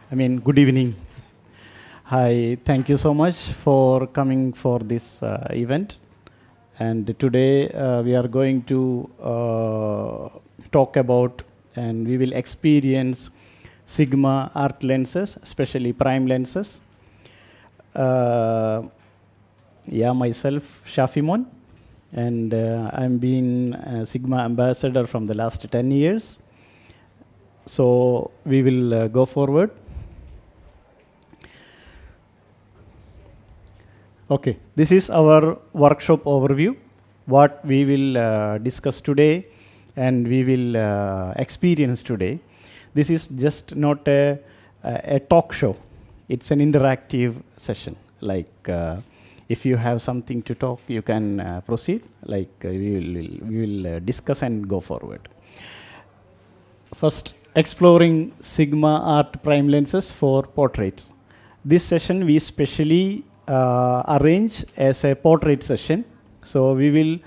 Good evening. Hi, thank you so much for coming for this event. And today we are going to talk about and we will experience Sigma art lenses, especially prime lenses. Myself, Shafimon, and I'm been a Sigma ambassador from the last 10 years. So we will go forward. Okay, this is our workshop overview, what we will discuss today and we will experience today. This is just not a talk show. It's an interactive session. If you have something to talk, you can proceed. We will discuss and go forward. First, exploring Sigma art prime lenses for portraits. This session we specially arrange as a portrait session. So we will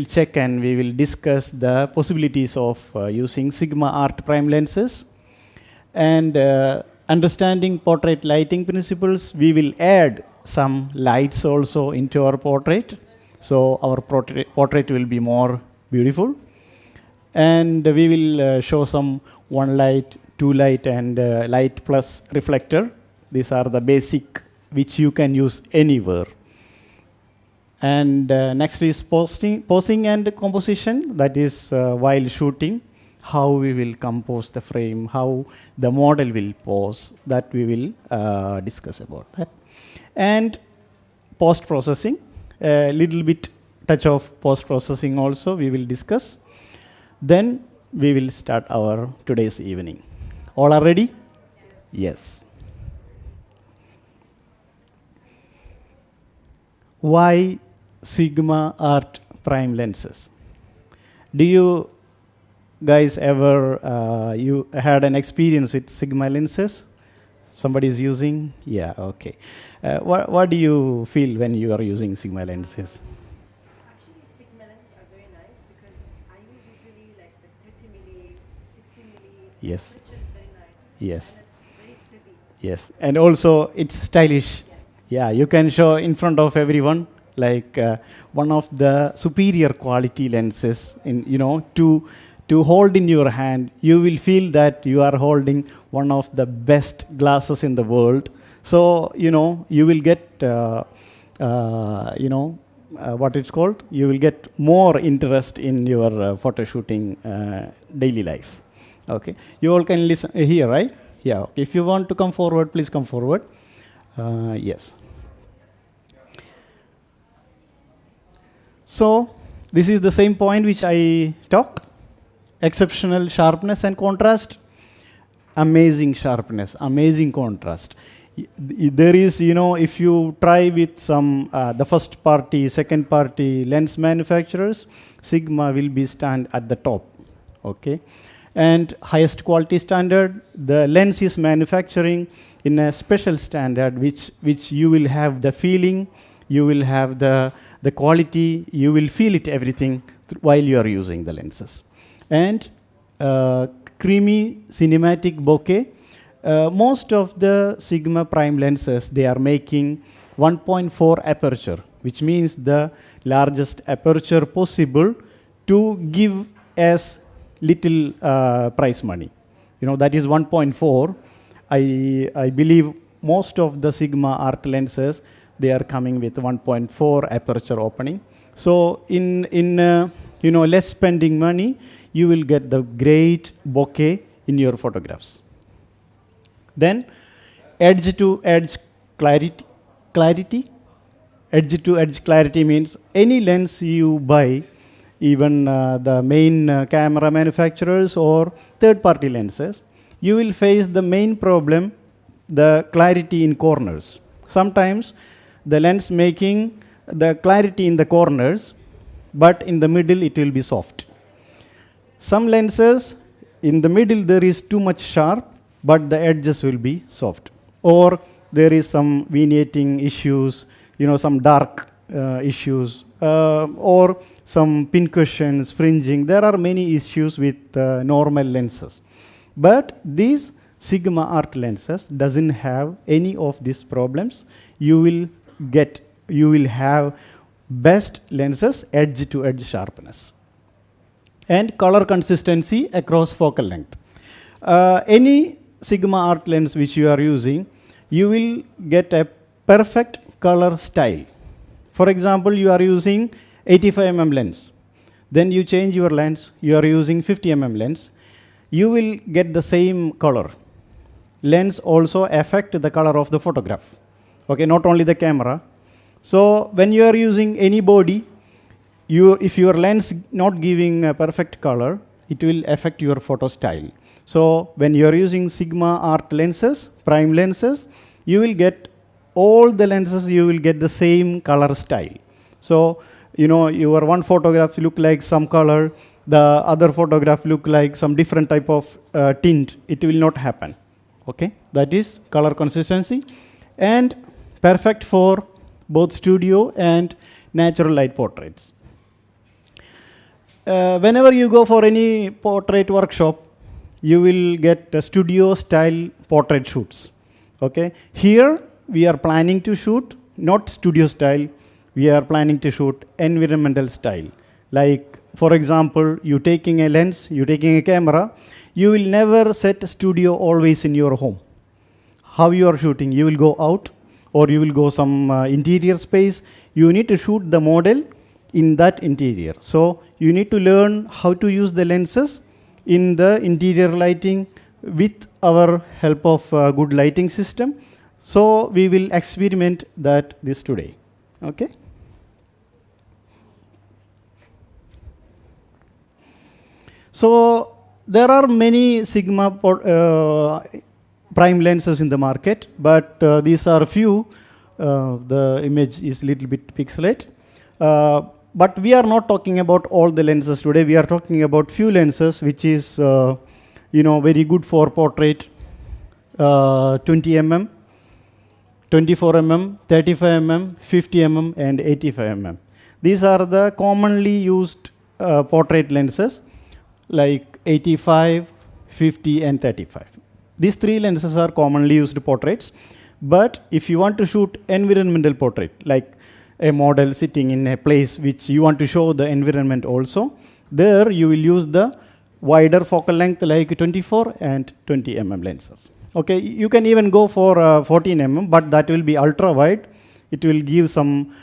check and we will discuss the possibilities of using Sigma art prime lenses. And understanding portrait lighting principles, we will add some lights also into our portrait. So our portrait will be more beautiful. And we will show some one light, two light, and light plus reflector. These are the basic which you can use anywhere. And next is posing and composition, that is while shooting, how we will compose the frame, how the model will pose, that we will discuss about that. And post-processing, a little bit touch of post-processing also we will discuss. Then we will start our today's evening. All are ready? Yes. Why Sigma art prime lenses? Do you guys ever you had an experience with Sigma lenses? Somebody is using? Yeah, okay. What do you feel when you are using Sigma lenses? Actually, Sigma lenses are very nice because I use usually like the 30 milli, 60 milli. Yes. Which is very nice. Yes. And it's very steady. Yes, and also it's stylish. Yes. Yeah, you can show in front of everyone, like one of the superior quality lenses to hold in your hand. You will feel that you are holding one of the best glasses in the world. So you will get what it's called. You will get more interest in your photo shooting daily life. Okay, you all can listen here, right? Yeah. Okay. If you want to come forward, please come forward. Yes. So this is the same point which I talked. Exceptional sharpness and contrast. Amazing sharpness, amazing contrast. There is, if you try with some the first party, second party lens manufacturers, Sigma will be stand at the top. Okay. And highest quality standard, the lens is manufacturing in a special standard which you will have the feeling, you will have the quality, you will feel it everything while you are using the lenses. And creamy cinematic bokeh. Most of the Sigma prime lenses, they are making 1.4 aperture, which means the largest aperture possible to give as little price money. That is 1.4. I believe most of the Sigma art lenses, they are coming with 1.4 aperture opening. So in less spending money, you will get the great bokeh in your photographs. Then edge-to-edge clarity. Edge-to-edge clarity means any lens you buy, even the main camera manufacturers or third-party lenses, you will face the main problem, the clarity in corners. Sometimes the lens making the clarity in the corners, but in the middle it will be soft. Some lenses, in the middle there is too much sharp, but the edges will be soft. Or there is some vignetting issues, some dark issues, or some pincushions, fringing. There are many issues with normal lenses. But these Sigma art lenses doesn't have any of these problems. You will have best lenses edge to edge sharpness and color consistency across focal length. Any Sigma art lens which you are using, you will get a perfect color style. For example, you are using 85 mm lens. Then you change your lens, you are using 50 mm lens. You will get the same color. Lens also affect the color of the photograph. Okay, not only the camera. So when you are using any body, if your lens not giving a perfect color, it will affect your photo style. So when you are using Sigma art lenses, prime lenses, you will get all the lenses, you will get the same color style. So, you know, your one photograph look like some color, the other photograph look like some different type of tint. It will not happen. Okay, that is color consistency and perfect for both studio and natural light portraits. Whenever you go for any portrait workshop, you will get studio style portrait shoots. Okay, here we are planning to shoot not studio style, we are planning to shoot environmental style. Like, for example, you taking a lens, you taking a camera, you will never set studio always in your home. How you are shooting? You will go out or you will go some interior space. You need to shoot the model in that interior. So you need to learn how to use the lenses in the interior lighting with our help of good lighting system. So we will experiment that this today. Okay. So there are many Sigma prime lenses in the market, but these are few. The image is a little bit pixelated. But we are not talking about all the lenses today. We are talking about few lenses which is very good for portrait. 20 mm, 24 mm, 35 mm, 50 mm, and 85 mm. These are the commonly used portrait lenses like 85, 50, and 35. These three lenses are commonly used portraits. But if you want to shoot environmental portrait, like a model sitting in a place which you want to show the environment also, there you will use the wider focal length like 24 and 20 mm lenses. Okay, you can even go for 14 mm, but that will be ultra wide. It will give some,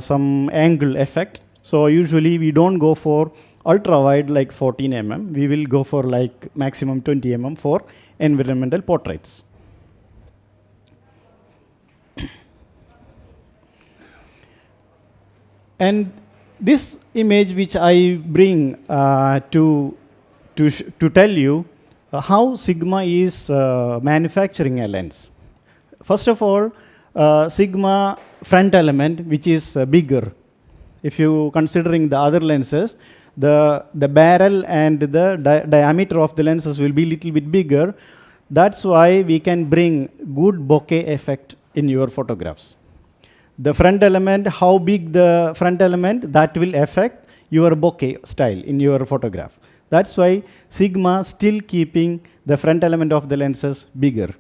some angle effect. So usually we don't go for ultra wide like 14 mm. We will go for like maximum 20 mm for environmental portraits. And this image which I bring to tell you how Sigma is manufacturing a lens. First of all, Sigma front element, which is bigger. If you considering the other lenses, the barrel and the diameter of the lenses will be little bit bigger. That's why we can bring good bokeh effect in your photographs. The front element, how big the front element, that will affect your bokeh style in your photograph. That's why Sigma still keeping the front element of the lenses bigger.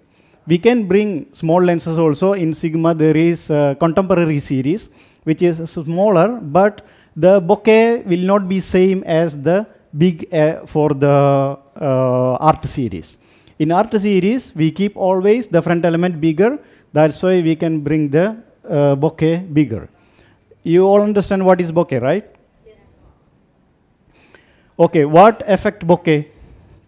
We can bring small lenses also. In Sigma there is a contemporary series which is smaller, but the bokeh will not be same as the big for the art series. In art series, we keep always the front element bigger. That's why we can bring the bokeh bigger. You all understand what is bokeh, right? Yes. Okay, what affect bokeh?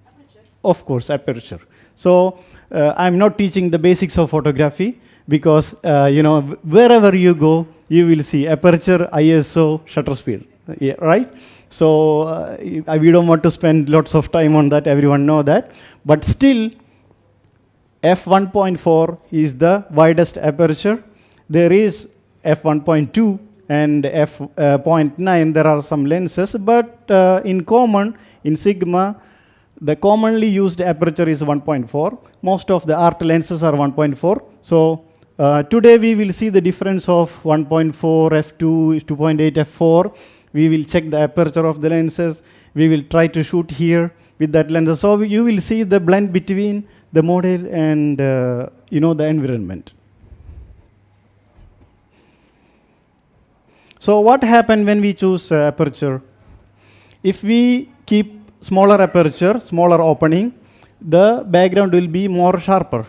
Aperture. Of course, aperture. So I'm not teaching the basics of photography because wherever you go, you will see aperture, ISO, shutter speed, yeah, right? So we don't want to spend lots of time on that. Everyone know that, but still, f1.4 is the widest aperture. There is f1.2 and f0.9. There are some lenses, but in common, in Sigma, the commonly used aperture is 1.4. Most of the art lenses are 1.4. So today we will see the difference of 1.4, f2, 2.8, f4. We will check the aperture of the lenses. We will try to shoot here with that lens. So you will see the blend between the model and the environment. So what happened when we choose aperture? If we keep smaller aperture, smaller opening, the background will be more sharper.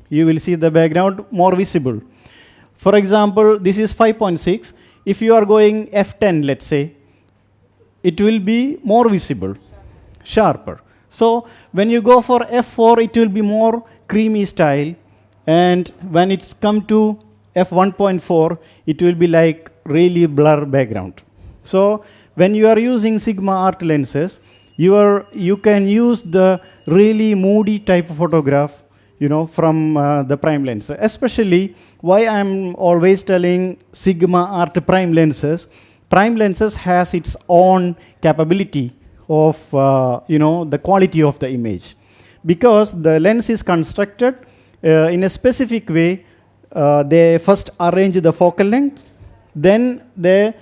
You will see the background more visible. For example, this is 5.6. If you are going f10, let's say, it will be more visible, sharper. So when you go for f4, it will be more creamy style. And when it's come to f1.4, it will be like really blur background. So when you are using Sigma art lenses, you can use the really moody type of photograph, from the prime lens. Especially why I'm always telling Sigma art prime lenses. Prime lenses has its own capability of the quality of the image, because the lens is constructed in a specific way. They first arrange the focal length, then they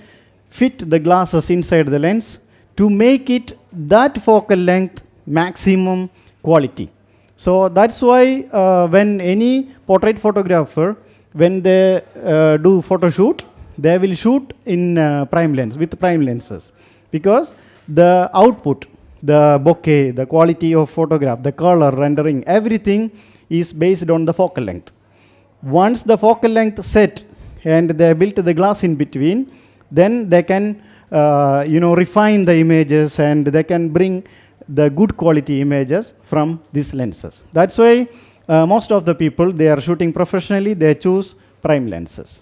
fit the glasses inside the lens to make it that focal length maximum quality. So that's why when any portrait photographer, when they do photo shoot, they will shoot in prime lens, with prime lenses, because the output, the bokeh, the quality of photograph, the color, rendering, everything is based on the focal length. Once the focal length set and they built the glass in between, then they can refine the images and they can bring the good quality images from these lenses. That's why most of the people, they are shooting professionally, they choose prime lenses.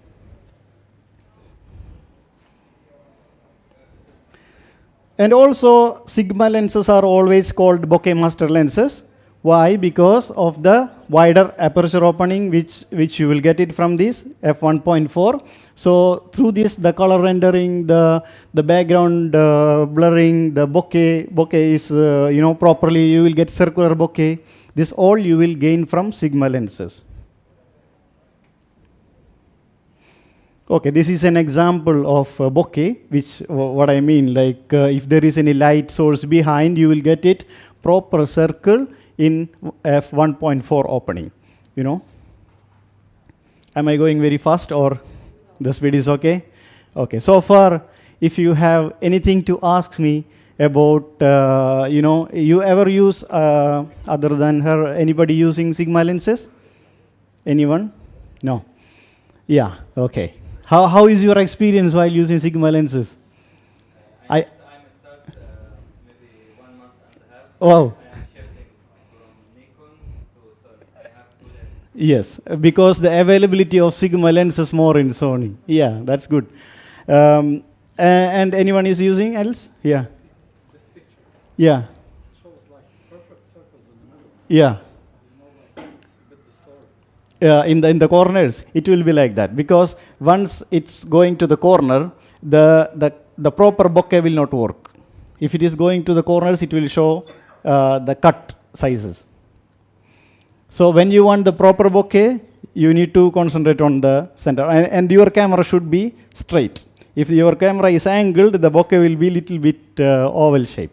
And also, Sigma lenses are always called bokeh master lenses. Why? Because of the wider aperture opening, which you will get it from this f1.4. So through this, the color rendering, the background blurring, the bokeh is properly. You will get circular bokeh. This all you will gain from Sigma lenses. Okay, this is an example of bokeh, which what I mean, like if there is any light source behind, you will get it proper circle in f1.4 opening. Am I going very fast or the speed is okay? Okay, so far, if you have anything to ask me about, you ever use, other than her, anybody using Sigma lenses? Anyone? No? Yeah, okay. How is your experience while using Sigma lenses? I start maybe 1 month and a half. Wow. I am shifting from Nikon to Sony. I have 2 lenses. Yes, because the availability of Sigma lens is more in Sony. Yeah, that's good. And anyone is using else? Yeah. This picture Yeah. shows like perfect circles in the middle. Yeah. Like it's a bit distorted. In the corners, it will be like that, because once it's going to the corner, the proper bokeh will not work. If it is going to the corners, it will show the cut sizes. So when you want the proper bokeh, you need to concentrate on the center, and your camera should be straight. If your camera is angled, the bokeh will be little bit oval shape.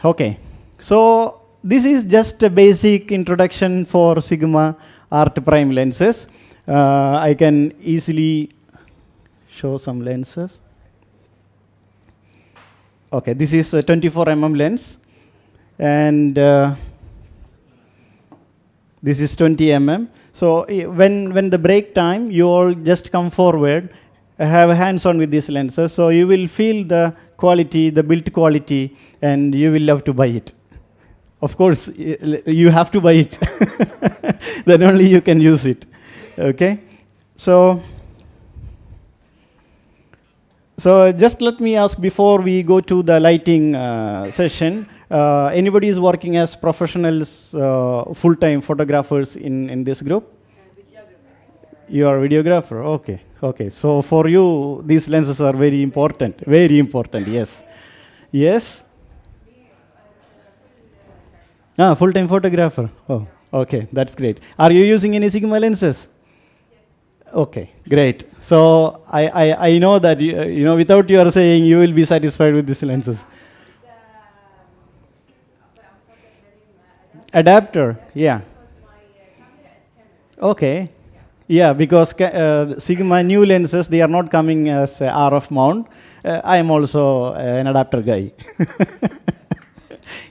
Okay. So this is just a basic introduction for Sigma art prime lenses. I can easily show some lenses. Okay, this is a 24 lens, and this is 20 So when the break time, you all just come forward, have hands-on with these lenses, so you will feel the quality, the build quality, and you will love to buy it. Of course, you have to buy it. Then only you can use it. Okay? So just let me ask before we go to the lighting session, anybody is working as professionals, full-time photographers in this group? You are a videographer, okay. Okay, so for you, these lenses are very important, yes. Yes? Full-time photographer, oh, okay, that's great. Are you using any Sigma lenses? Okay, great. So I know that without your saying you will be satisfied with these lenses. Adapter, yeah. Okay. Yeah, because Sigma new lenses, they are not coming as a RF mount. I am also an adapter guy.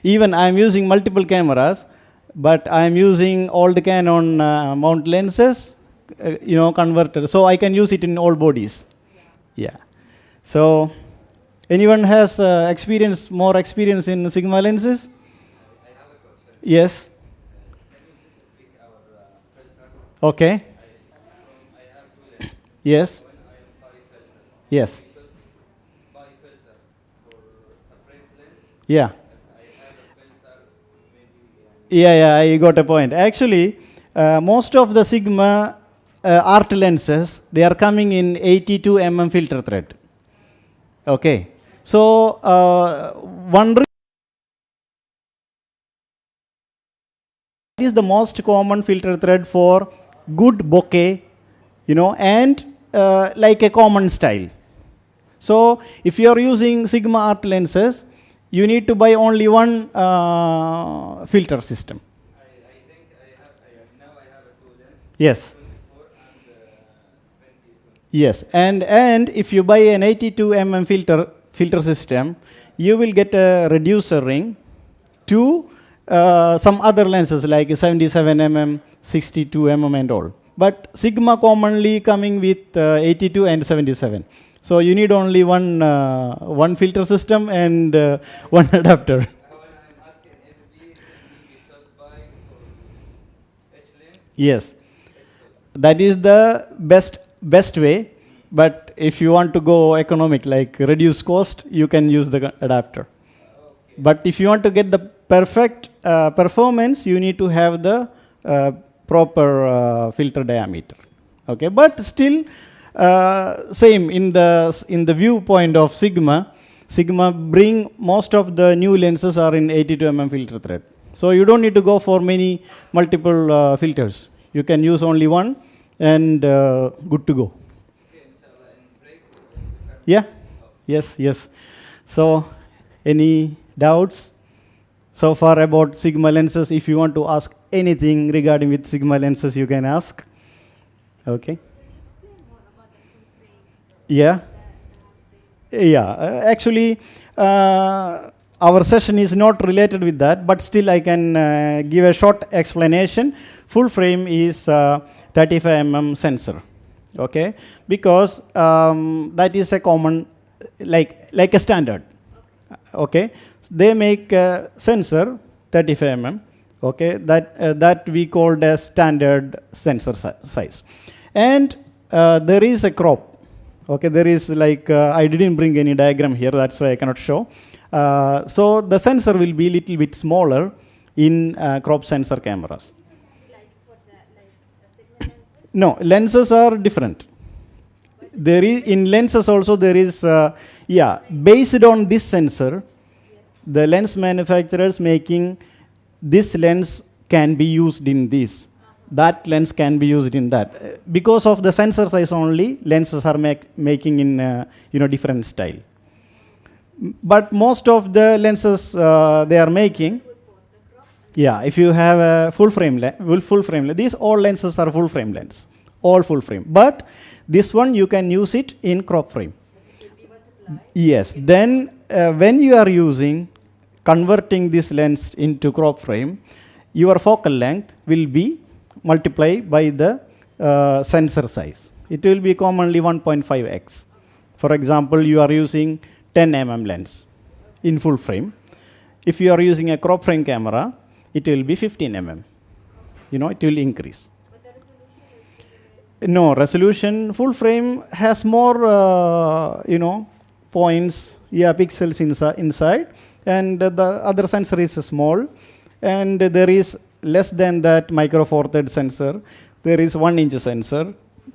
Even I am using multiple cameras, but I am using old Canon mount lenses, converter. So I can use it in all bodies. Yeah. So anyone has more experience in Sigma lenses? I have a question. Yes. Can you please pick our filter? Okay. I have two lenses. Yes. When I am buy filter, Yes. we should buy filter for separate lens. Yeah. I have a filter, maybe. Yeah, I got a point. Actually, most of the Sigma art lenses, they are coming in 82 filter thread. Okay. So, one is the most common filter thread for good bokeh, and like a common style. So, if you are using Sigma art lenses, you need to buy only one filter system. I think now I have a two lens. Yes. 24 and 20. Yes, and if you buy an 82 filter system, you will get a reducer ring to some other lenses like 77 62 and all. But Sigma commonly coming with 82 and 77. So you need only one filter system and one adapter. When I'm asking MB, we should buy for H lens. Yes, that is the best way. But if you want to go economic, like reduce cost, you can use the adapter. But if you want to get the perfect performance, you need to have the proper filter diameter. Okay, but still same in the viewpoint of Sigma. Sigma bring most of the new lenses are in 82 filter thread. So you don't need to go for multiple filters. You can use only one and good to go. Yeah. Yes. So any doubts so far about Sigma lenses? If you want to ask anything regarding with Sigma lenses, you can ask. Okay. Yeah. Actually, our session is not related with that, but still I can give a short explanation. Full frame is 35 sensor. Okay, because that is a common, like a standard. Okay, they make a sensor 35 Okay, that we called as standard sensor size, and there is a crop. Okay, there is I didn't bring any diagram here, that's why I cannot show. So the sensor will be little bit smaller in crop sensor cameras. No, lenses are different. There is in lenses also there is based on this sensor, the lens manufacturers making this lens can be used in this, that lens can be used in that. Because of the sensor size only, lenses are making in different style. But most of the lenses they are making. Yeah, if you have a full frame lens, these all lenses are full frame lens, all full frame. But this one you can use it in crop frame. Yes, then when you are converting this lens into crop frame, your focal length will be multiplied by the sensor size. It will be commonly 1.5x. For example, you are using 10 lens in full frame. If you are using a crop frame camera, it will be 15 it will increase. But the resolution is No, resolution, full frame has more, points, pixels inside, and the other sensor is small, and there is less than that micro four third sensor. There is 1 inch sensor.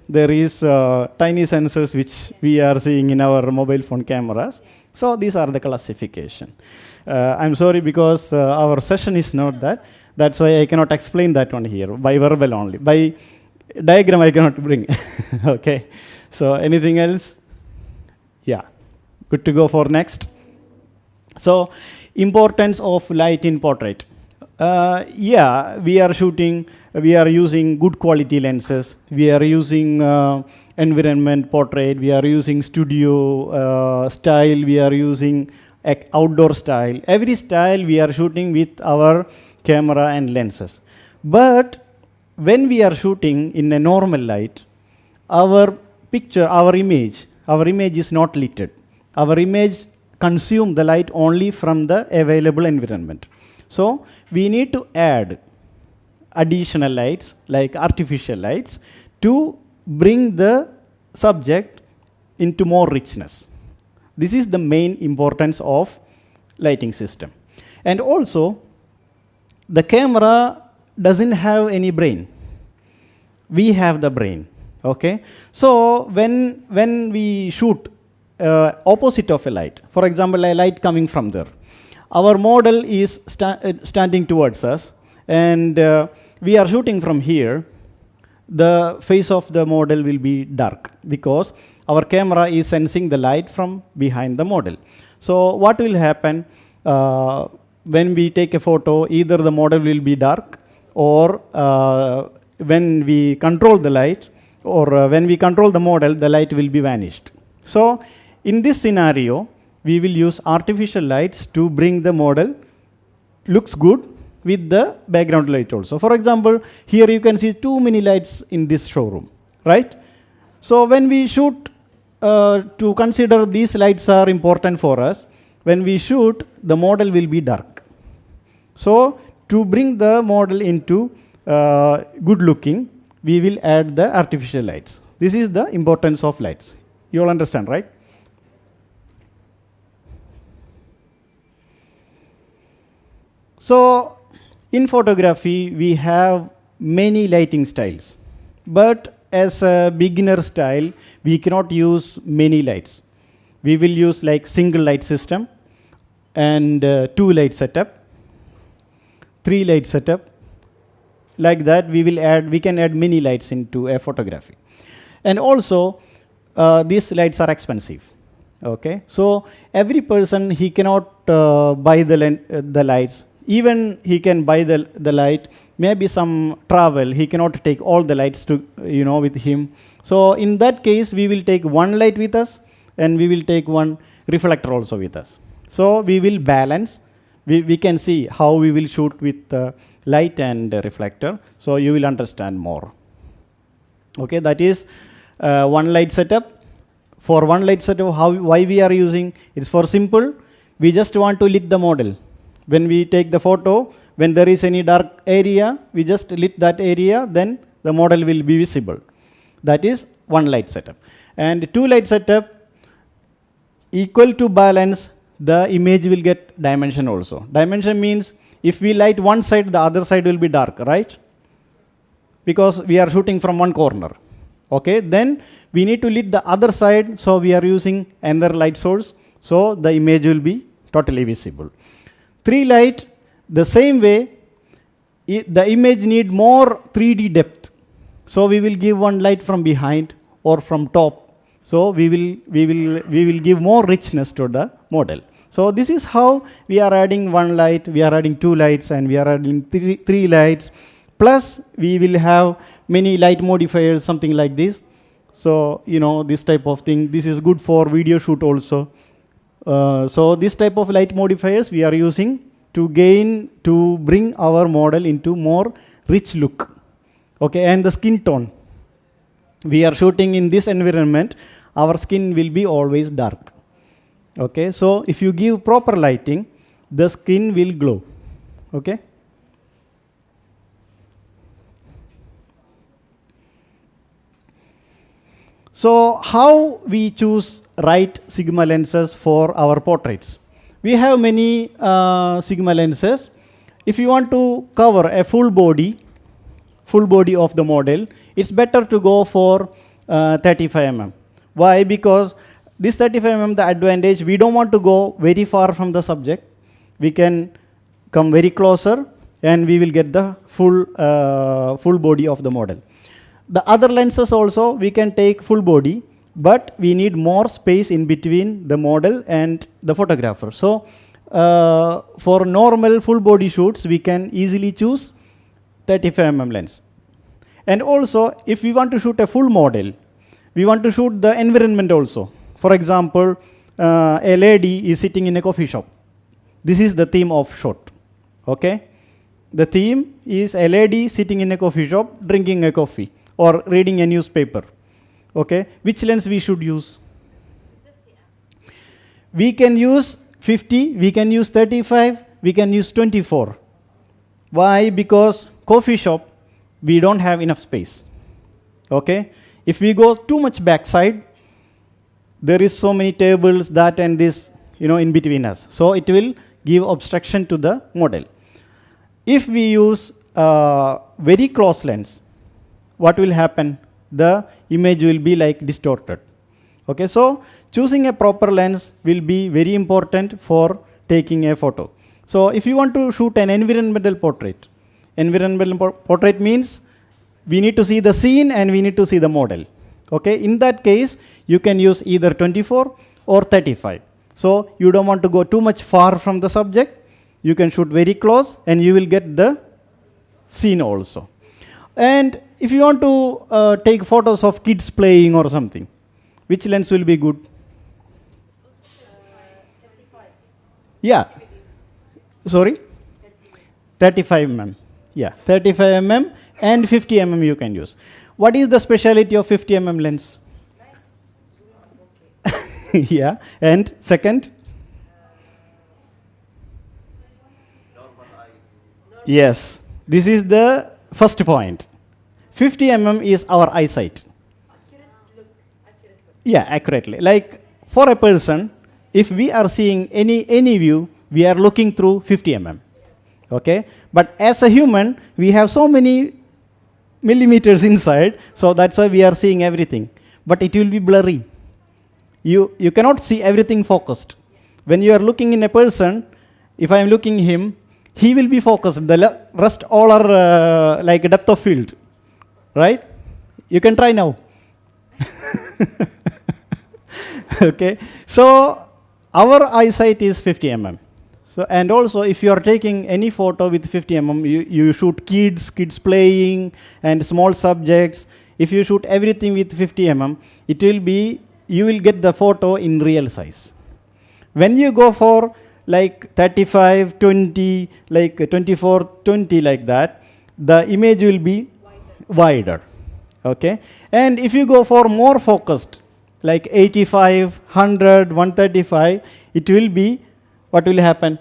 There is tiny sensors which we are seeing in our mobile phone cameras. So these are the classification. I'm sorry because our session is not that. That's why I cannot explain that one here by verbal only. By Diagram I cannot bring. Okay. So anything else? Yeah. Good to go for next. So importance of light in portrait. Yeah, we are using good quality lenses. We are using environment portrait. We are using studio style. We are using outdoor style. Every style we are shooting with our camera and lenses. But when we are shooting in a normal light, our picture, our image is not lit. Our image consume the light only from the available environment. So we need to add additional lights, like artificial lights, to bring the subject into more richness. This is the main importance of lighting system. And also, the camera doesn't have any brain. We have the brain. Okay? So when we shoot opposite of a light, for example, a light coming from there, our model is standing towards us, and we are shooting from here. The face of the model will be dark because our camera is sensing the light from behind the model. So what will happen when we take a photo? Either the model will be dark, or when we control the light, or when we control the model, the light will be vanished. So in this scenario, we will use artificial lights to bring the model looks good with the background light also. For example, here you can see too many lights in this showroom, right? So when we shoot, to consider these lights are important for us, when we shoot, the model will be dark. So to bring the model into good looking, we will add the artificial lights. This is the importance of lights. You all understand, right? So in photography, we have many lighting styles. But as a beginner style, we cannot use many lights. We will use like single light system, and 2 light setup, 3 light setup. Like that, we can add many lights into a photography. And also, these lights are expensive. Okay, so every person, he cannot buy the lights. Even he can buy the light, maybe some travel, he cannot take all the lights to with him. So in that case, we will take one light with us, and we will take one reflector also with us. So we will balance. We can see how we will shoot with light and reflector. So you will understand more. Okay, that is one light setup. For one light setup, why we are using? It's for simple. We just want to lit the model. When we take the photo, when there is any dark area, we just lit that area, then the model will be visible. That is one light setup. And 2 light setup, equal to balance, the image will get dimension also. Dimension means if we light one side, the other side will be dark, right? Because we are shooting from one corner. Okay, then we need to lit the other side, so we are using another light source, so the image will be totally visible. 3 light, the same way, the image need more 3D depth. So we will give one light from behind or from top. So we will give more richness to the model. So this is how we are adding one light, we are adding 2 lights, and we are adding 3 lights. Plus we will have many light modifiers, something like this. So this type of thing. This is good for video shoot also. So this type of light modifiers we are using to bring our model into more rich look. Okay, and the skin tone. We are shooting in this environment, our skin will be always dark. Okay, so if you give proper lighting, the skin will glow. Okay. So how we choose right Sigma lenses for our portraits? We have many Sigma lenses. If you want to cover a full body of the model, it's better to go for 35 mm. Why? Because this 35 mm, the advantage, we don't want to go very far from the subject. We can come very closer, and we will get the full body of the model. The other lenses also we can take full body, but we need more space in between the model and the photographer. So for normal full body shoots, we can easily choose 35 mm lens. And also, if we want to shoot a full model, we want to shoot the environment also. For example, a lady is sitting in a coffee shop. This is the theme of shot. Okay? The theme is a lady sitting in a coffee shop drinking a coffee or reading a newspaper. Okay? Which lens we should use? We can use 50, we can use 35, we can use 24. Why? Because coffee shop, we don't have enough space. Okay? If we go too much backside, there is so many tables, that and this, in between us. So it will give obstruction to the model. If we use very close lens, what will happen? The image will be like distorted. Okay, so choosing a proper lens will be very important for taking a photo. So if you want to shoot an environmental portrait means we need to see the scene and we need to see the model. Okay, in that case, you can use either 24 or 35. So you don't want to go too much far from the subject. You can shoot very close and you will get the scene also. And if you want to take photos of kids playing or something, which lens will be good? 35. Yeah. Sorry? 35 mm. Yeah, 35 mm and 50 mm you can use. What is the speciality of 50 mm lens? Nice zoom, okay. Yeah, and second? Yes, this is the first point. 50 mm is our eyesight. Accurate look. Yeah, accurately. Like for a person, if we are seeing any view, we are looking through 50 mm. Okay? But as a human, we have so many millimeters inside, so that's why we are seeing everything. But it will be blurry. You cannot see everything focused. When you are looking in a person, if I am looking him, he will be focused. The rest all are like a depth of field. Right? You can try now. Okay. So our eyesight is 50 mm. So, and also if you are taking any photo with 50 mm, you shoot kids playing and small subjects. If you shoot everything with 50 mm, you will get the photo in real size. When you go for like 35, 20, like 24, 20 like that, the image will be wider. Okay. And if you go for more focused, like 85, 100, 135, it will be, what will happen?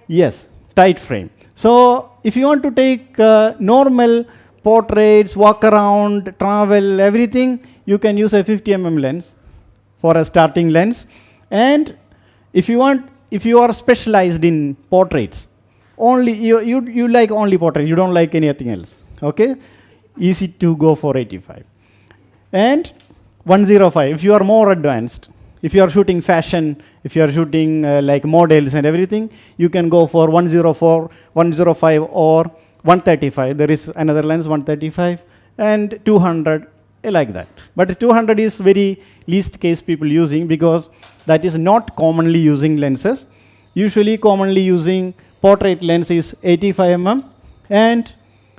Yes, tight frame. So if you want to take normal portraits, walk around, travel, everything, you can use a 50 mm lens for a starting lens. And if you are specialized in portraits, only you like only portrait, you don't like anything else. Okay, easy to go for 85. And 105, if you are more advanced, if you are shooting fashion, if you are shooting like models and everything, you can go for 104, 105 or 135. There is another lens, 135, and 200, like that. But 200 is very least case people using, because that is not commonly using lenses. Usually commonly using portrait lens is 85 mm, and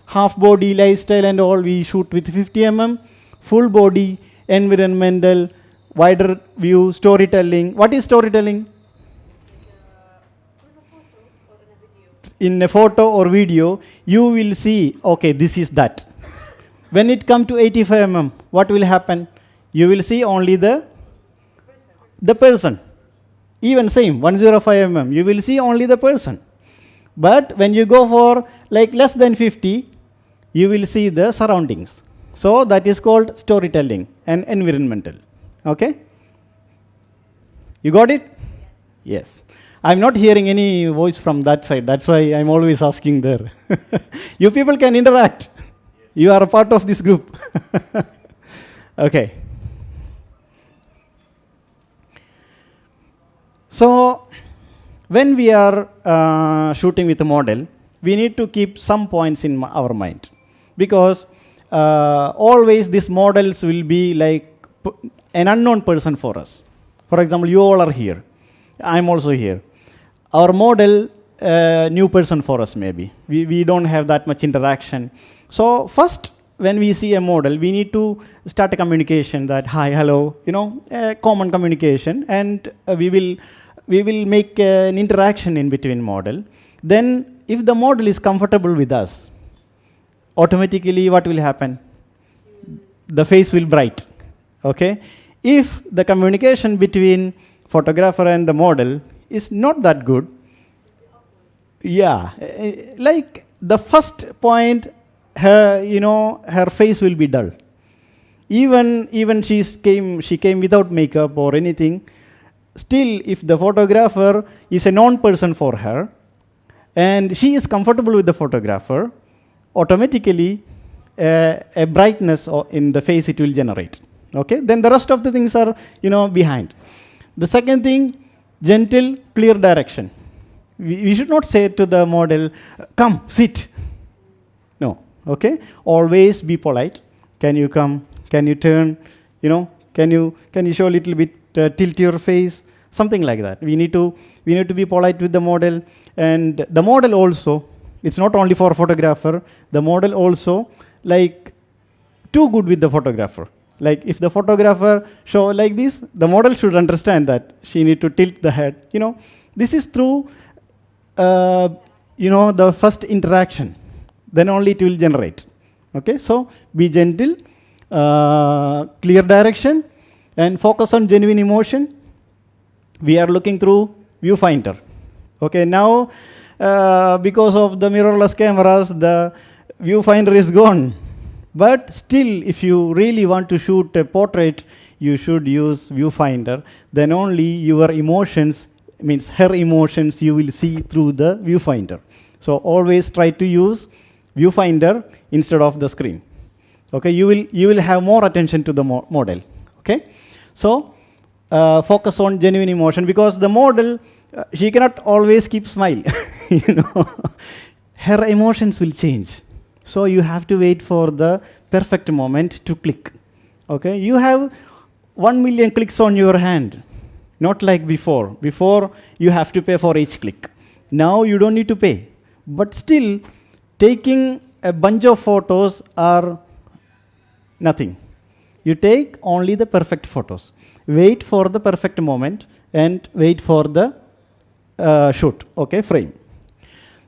half body, lifestyle and all we shoot with 50 mm, full body, environmental, wider view, storytelling. What is storytelling? In a photo or video, you will see, okay, this is that. When it comes to 85 mm, what will happen? You will see only the person. Even same, 105 mm, you will see only the person. But when you go for like less than 50, you will see the surroundings. So that is called storytelling and environmental. Okay? You got it? Yes. I'm not hearing any voice from that side. That's why I'm always asking there. You people can interact. You are a part of this group. Okay. So when we are shooting with a model, we need to keep some points in our mind. Because always these models will be like an unknown person for us. For example, you all are here. I'm also here. Our model, new person for us maybe. We don't have that much interaction. So first, when we see a model, we need to start a communication that, hi, hello, common communication, and we will make an interaction in between model. Then, if the model is comfortable with us, automatically what will happen? The face will bright, okay? If the communication between photographer and the model is not that good, yeah, like the first point, her face will be dull. Even she came without makeup or anything. Still, if the photographer is a known person for her, and she is comfortable with the photographer, automatically a brightness in the face it will generate. Okay, then the rest of the things are behind. The second thing, gentle, clear direction. We should not say to the model, come, sit. No, okay? Always be polite. Can you come? Can you turn? Can you show a little bit tilt your face? Something like that. We need to be polite with the model. And the model also, it's not only for photographer, the model also, like, too good with the photographer. Like, if the photographer show like this, the model should understand that she need to tilt the head. This is through, the first interaction. Then only it will generate. Okay, so be gentle, clear direction, and focus on genuine emotion. We are looking through viewfinder. Okay, now because of the mirrorless cameras, the viewfinder is gone. But still, if you really want to shoot a portrait, you should use viewfinder. Then only your emotions, means her emotions, you will see through the viewfinder. So always try to use viewfinder instead of the screen. Okay, you will have more attention to the model. Okay, so focus on genuine emotion, because the model, she cannot always keep smile. Her emotions will change. So you have to wait for the perfect moment to click. Okay, you have 1 million clicks on your hand, not like before. Before you have to pay for each click. Now you don't need to pay, but still taking a bunch of photos are nothing. You take only the perfect photos. Wait for the perfect moment and wait for the shoot, okay, frame.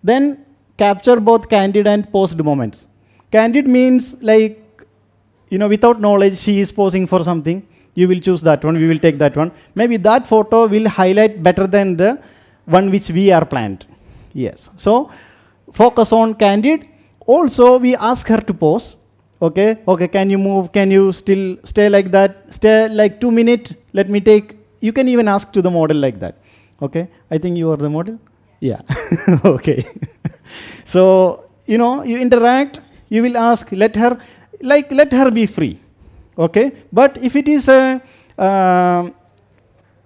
Then capture both candid and posed moments. Candid means like, without knowledge, she is posing for something. You will choose that one, we will take that one. Maybe that photo will highlight better than the one which we are planned. Yes, so focus on candid. Also, we ask her to pose. Okay, can you move? Can you still stay like that? Stay like 2 minutes. Let me take. You can even ask to the model like that. Okay, I think you are the model. Yeah. Okay. So you interact. You will ask. Let her be free. Okay. But if it is a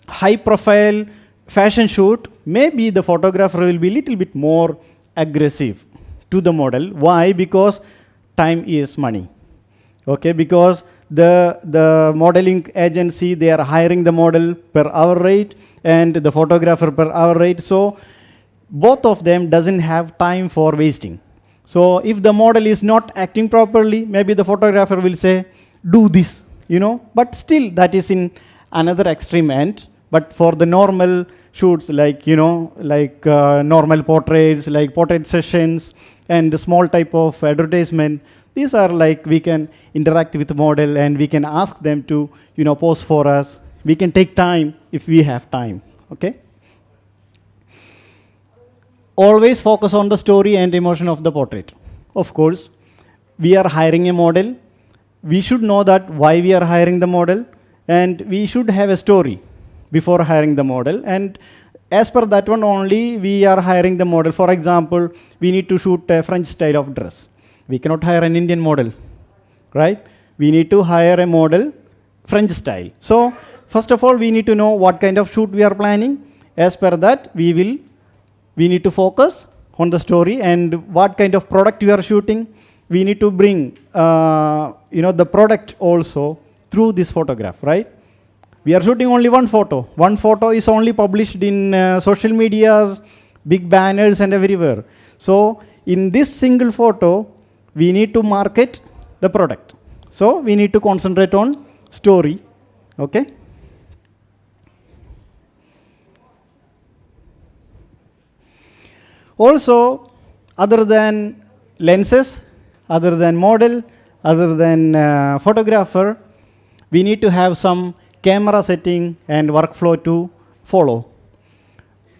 high-profile fashion shoot, maybe the photographer will be a little bit more aggressive to the model. Why? Because time is money. Okay, because the modeling agency, they are hiring the model per hour rate and the photographer per hour rate. So both of them doesn't have time for wasting. So if the model is not acting properly, maybe the photographer will say, do this, but still that is in another extreme end. But for the normal shoots, like, normal portraits, like portrait sessions, and the small type of advertisement, these are like we can interact with the model and we can ask them to, pose for us. We can take time if we have time, okay? Always focus on the story and emotion of the portrait. Of course, we are hiring a model. We should know that why we are hiring the model, and we should have a story before hiring the model. And as per that one only, we are hiring the model. For example, we need to shoot a French style of dress. We cannot hire an Indian model, right? We need to hire a model French style. So first of all, we need to know what kind of shoot we are planning. As per that, we need to focus on the story and what kind of product we are shooting. we need to bring the product also through this photograph, right? We are shooting only one photo. One photo is only published in social medias, big banners and everywhere. So in this single photo, we need to market the product. So we need to concentrate on story, okay? Also, other than lenses, other than model, other than photographer, we need to have some camera setting and workflow to follow.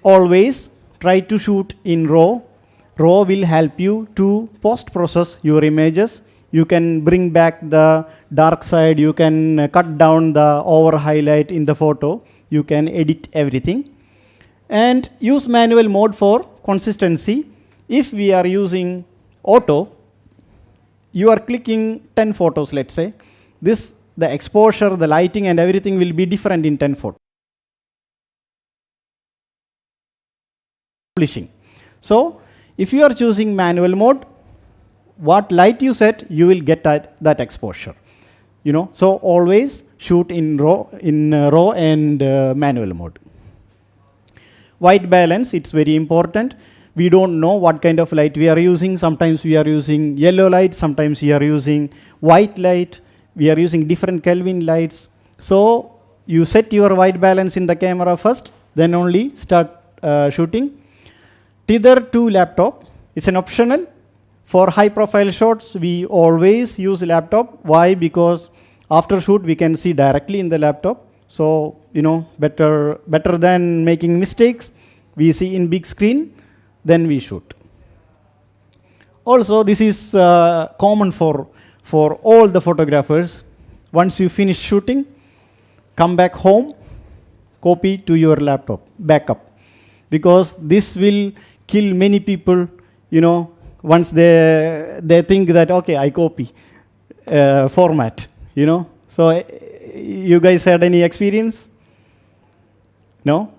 Always try to shoot in RAW. RAW will help you to post-process your images. You can bring back the dark side, you can cut down the over highlight in the photo, you can edit everything. And use manual mode for consistency. If we are using auto, you are clicking 10 photos, let's say. The exposure, the lighting and everything will be different in 10 photos. Publishing. So if you are choosing manual mode, what light you set, you will get that exposure. So always shoot in RAW and manual mode. White balance, it's very important. We don't know what kind of light we are using. Sometimes we are using yellow light, sometimes we are using white light, we are using different Kelvin lights. So you set your white balance in the camera first, then only start shooting. Tether to laptop is an optional. For high profile shots, we always use laptop. Why? Because after shoot, we can see directly in the laptop. So, better than making mistakes, we see in big screen, then we shoot. Also, this is common for all the photographers. Once you finish shooting, come back home, copy to your laptop, backup. Because this will kill many people, once they think that, okay, I copy format, So you guys had any experience? No?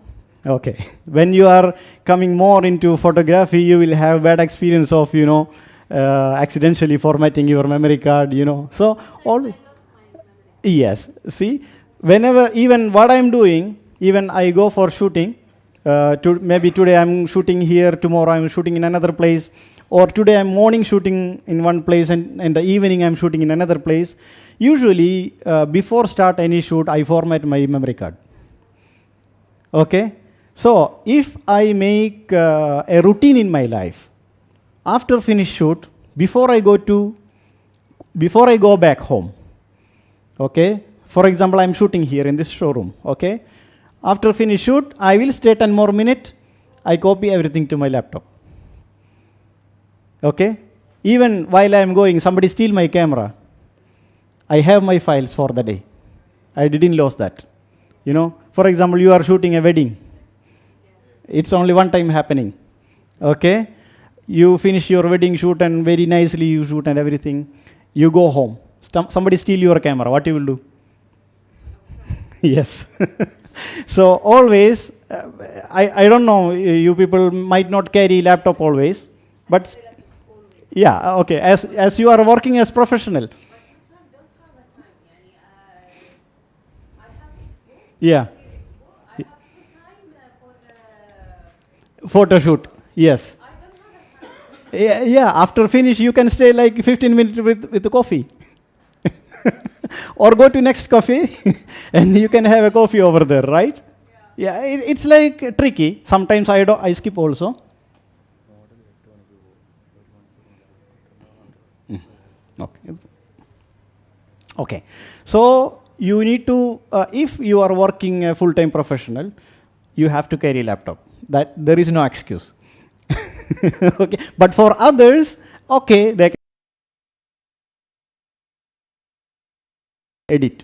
Okay. When you are coming more into photography, you will have bad experience of, accidentally formatting your memory card, So all. Yes. See, whenever, even what I'm doing, even I go for shooting, maybe today I'm shooting here, tomorrow I'm shooting in another place, or today I'm morning shooting in one place and in the evening I'm shooting in another place. Usually, before start any shoot, I format my memory card. Okay? So, if I make a routine in my life, after finish shoot, before I go back home, okay? For example, I'm shooting here in this showroom, okay? After finish shoot, I will stay 10 more minutes, I copy everything to my laptop. Okay? Even while I'm going, somebody steal my camera, I have my files for the day. I didn't lose that. For example, you are shooting a wedding. It's only one time happening. Okay? You finish your wedding shoot and very nicely you shoot and everything. You go home. Somebody steal your camera. What you will do? Yes. So always, I don't know, you people might not carry laptop always, but yeah, okay, as you are working as professional. Yeah. Photo shoot, yes. Yeah, after finish, you can stay like 15 minutes with the coffee. Or go to next coffee, and you can have a coffee over there, right? Yeah, it's like tricky. Sometimes I skip also. Okay. Okay. So you need to, if you are working a full-time professional, you have to carry laptop. That there is no excuse. Okay. But for others, okay, they can edit.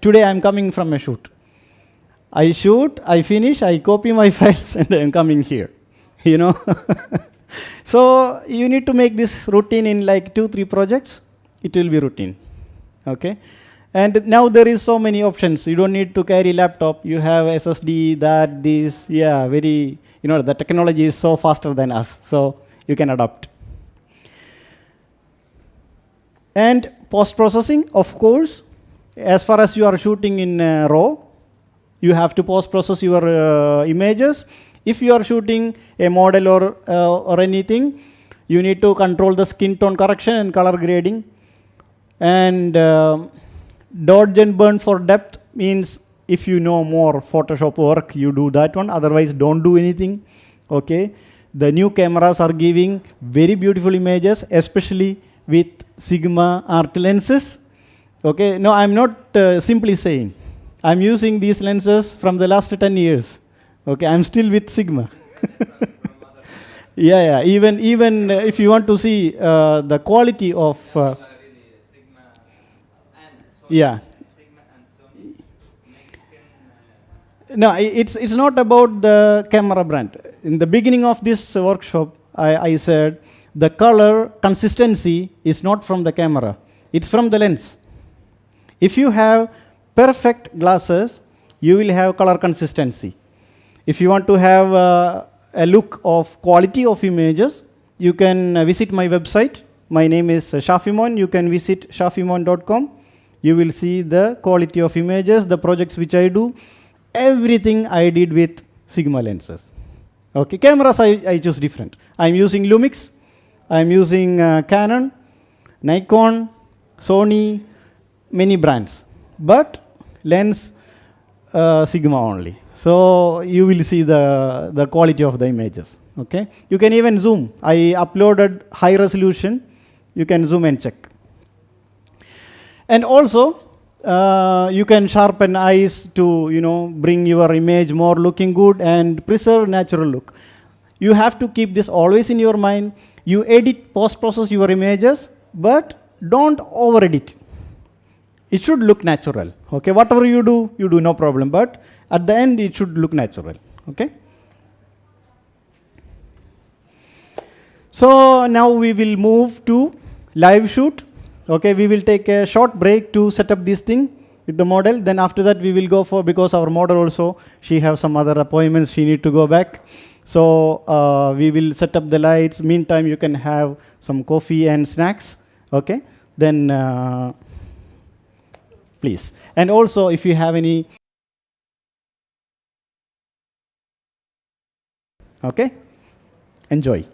Today I'm coming from a shoot. I shoot, I finish, I copy my files, and I'm coming here. So you need to make this routine in like 2-3 projects. It will be routine. Okay. And now there is so many options. You don't need to carry laptop. You have SSD, this. Yeah, very, the technology is so faster than us. So you can adapt. And post processing, of course, as far as you are shooting in RAW, you have to post process your images. If you are shooting a model or anything, you need to control the skin tone correction and color grading. And dodge and burn for depth means if you know more Photoshop work, you do that one. Otherwise, don't do anything. Okay. The new cameras are giving very beautiful images, especially with Sigma art lenses. Okay. No, I'm not simply saying. I'm using these lenses from the last 10 years. Okay. I'm still with Sigma. Yeah. Even if you want to see the quality of. Really, Sigma and Sony. Yeah. Sigma and Sony Mexican. No, it's not about the camera brand. In the beginning of this workshop, I said the color consistency is not from the camera. It's from the lens. If you have perfect glasses, you will have color consistency. If you want to have a look of quality of images, you can visit my website. My name is Shafimon. You can visit shafimon.com. You will see the quality of images, the projects which I do. Everything I did with Sigma lenses. Okay, cameras I choose different. I'm using Lumix. I'm using Canon, Nikon, Sony, many brands. But lens Sigma only. So you will see the quality of the images. Okay, you can even zoom. I uploaded high resolution. You can zoom and check. And also, you can sharpen eyes to bring your image more looking good and preserve natural look. You have to keep this always in your mind. You edit, post-process your images, but don't over-edit. It should look natural. Okay, whatever you do no problem. But at the end, it should look natural. Okay. So now we will move to live shoot. Okay, we will take a short break to set up this thing with the model. Then after that, we will go for, because our model also, she have some other appointments, she need to go back. So we will set up the lights. Meantime, you can have some coffee and snacks. Okay, then please. And also, if you have any, okay, enjoy.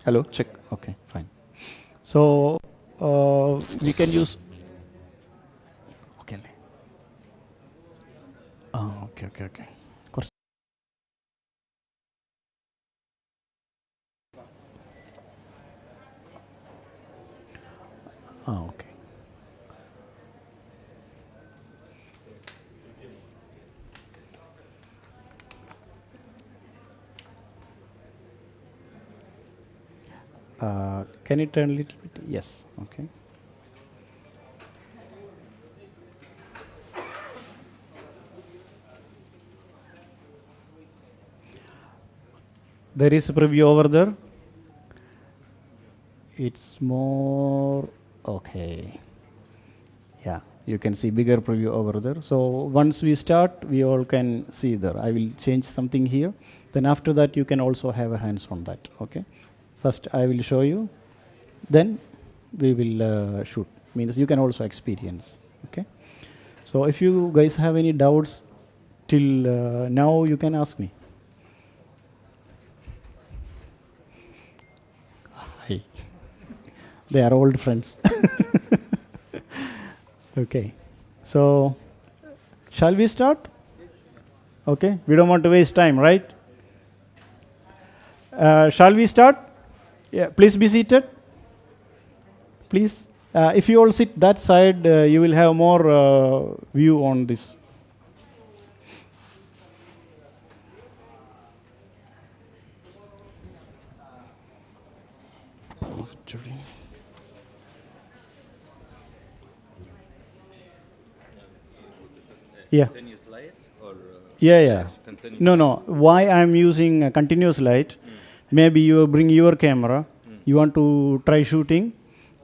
Hello, check. Okay, fine. So we can use. Okay. Okay. കുറച്ച് okay. Can you turn a little bit? Yes. Okay. There is a preview over there. It's more okay. Yeah, you can see bigger preview over there. So once we start, we all can see there. I will change something here. Then after that, you can also have a hands on that. Okay. First, I will show you. Then we will shoot. Means you can also experience. Okay. So if you guys have any doubts till now, you can ask me. Hi. They are old friends. Okay. So shall we start? Okay. We don't want to waste time, right? Shall we start? Yeah. Please be seated. Please. If you all sit that side, you will have more view on this. Yeah. Continuous light or Yeah. continuous No. Why I'm using a continuous light? Maybe you bring your camera. You want to try shooting.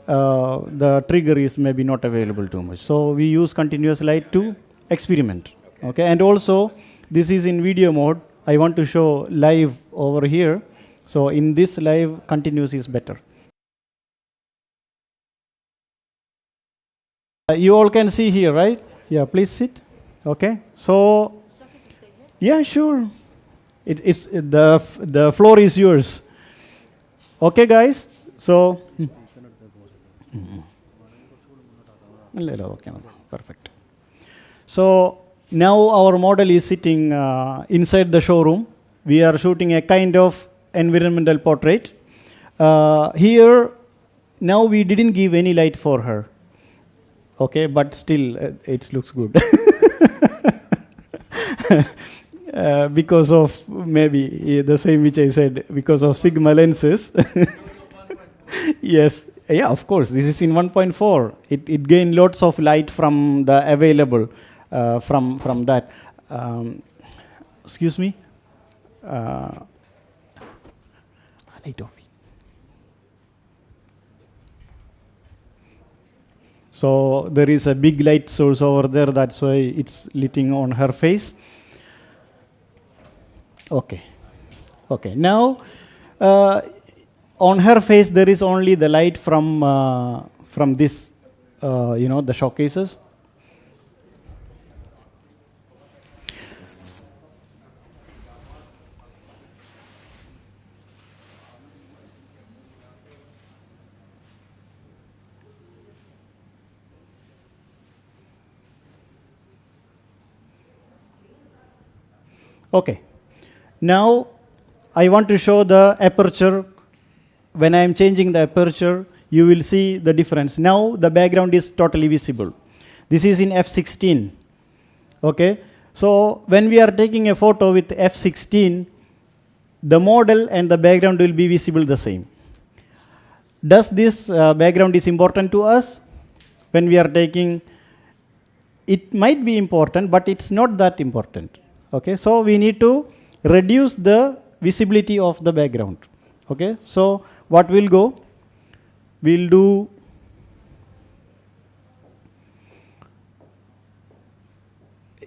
The trigger is maybe not available too much. So we use continuous light to experiment. Okay. And also, this is in video mode. I want to show live over here. So in this live, continuous is better. You all can see here, right? Yeah, please sit. Okay. So, yeah, sure. It's the floor is yours. Okay, guys. So, okay, perfect. So now our model is sitting inside the showroom. We are shooting a kind of environmental portrait. Here, now we didn't give any light for her. Okay, but still it looks good. Because of maybe the same which I said, because of Sigma lenses. Yes, yeah, of course. This is in 1.4. It gained lots of light from the available from that. Excuse me. Light off. So there is a big light source over there. That's why it's lighting on her face. Okay. Now, on her face there is only the light from this, the showcases. Okay. Now I want to show the aperture. When I am changing the aperture, you will see the difference. Now the background is totally visible. This is in f16. Okay. So when we are taking a photo with f16, the model and the background will be visible the same. Does this background is important to us? When we are taking, it might be important, but it's not that important. Okay, so we need to reduce the visibility of the background. Okay, so what we'll go? We'll do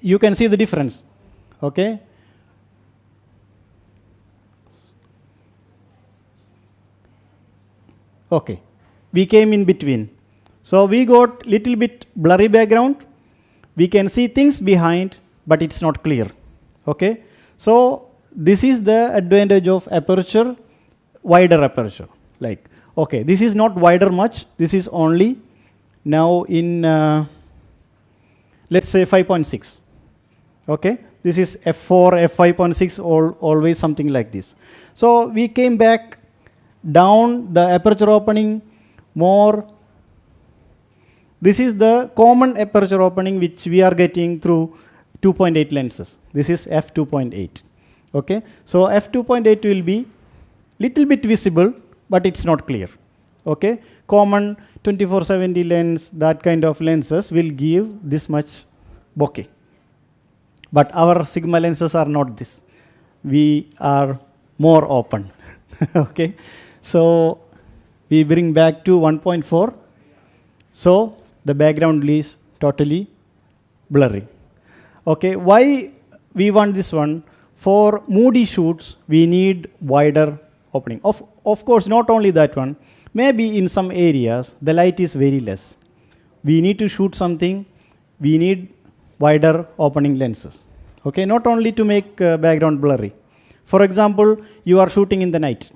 you can see the difference. Okay. Okay, we came in between. So we got little bit blurry background. We can see things behind, but it's not clear. Okay, so this is the advantage of aperture wider aperture. Like, okay, this is not wider much. This is only now in, let's say 5.6. Okay, this is f4, f5.6, always something like this. So we came back down the aperture opening more. This is the common aperture opening which we are getting through 2.8 lenses. This is f2.8. Okay, so f2.8 will be little bit visible, but it's not clear. Okay, common 2470 lens, that kind of lenses will give this much bokeh. But our Sigma lenses are not this. We are more open. Okay, so we bring back to 1.4. So the background is totally blurry. Okay, why we want this one? For moody shoots, we need wider opening. Of course, not only that one. Maybe in some areas, the light is very less. We need to shoot something, we need wider opening lenses. Okay, not only to make background blurry. For example, you are shooting in the night.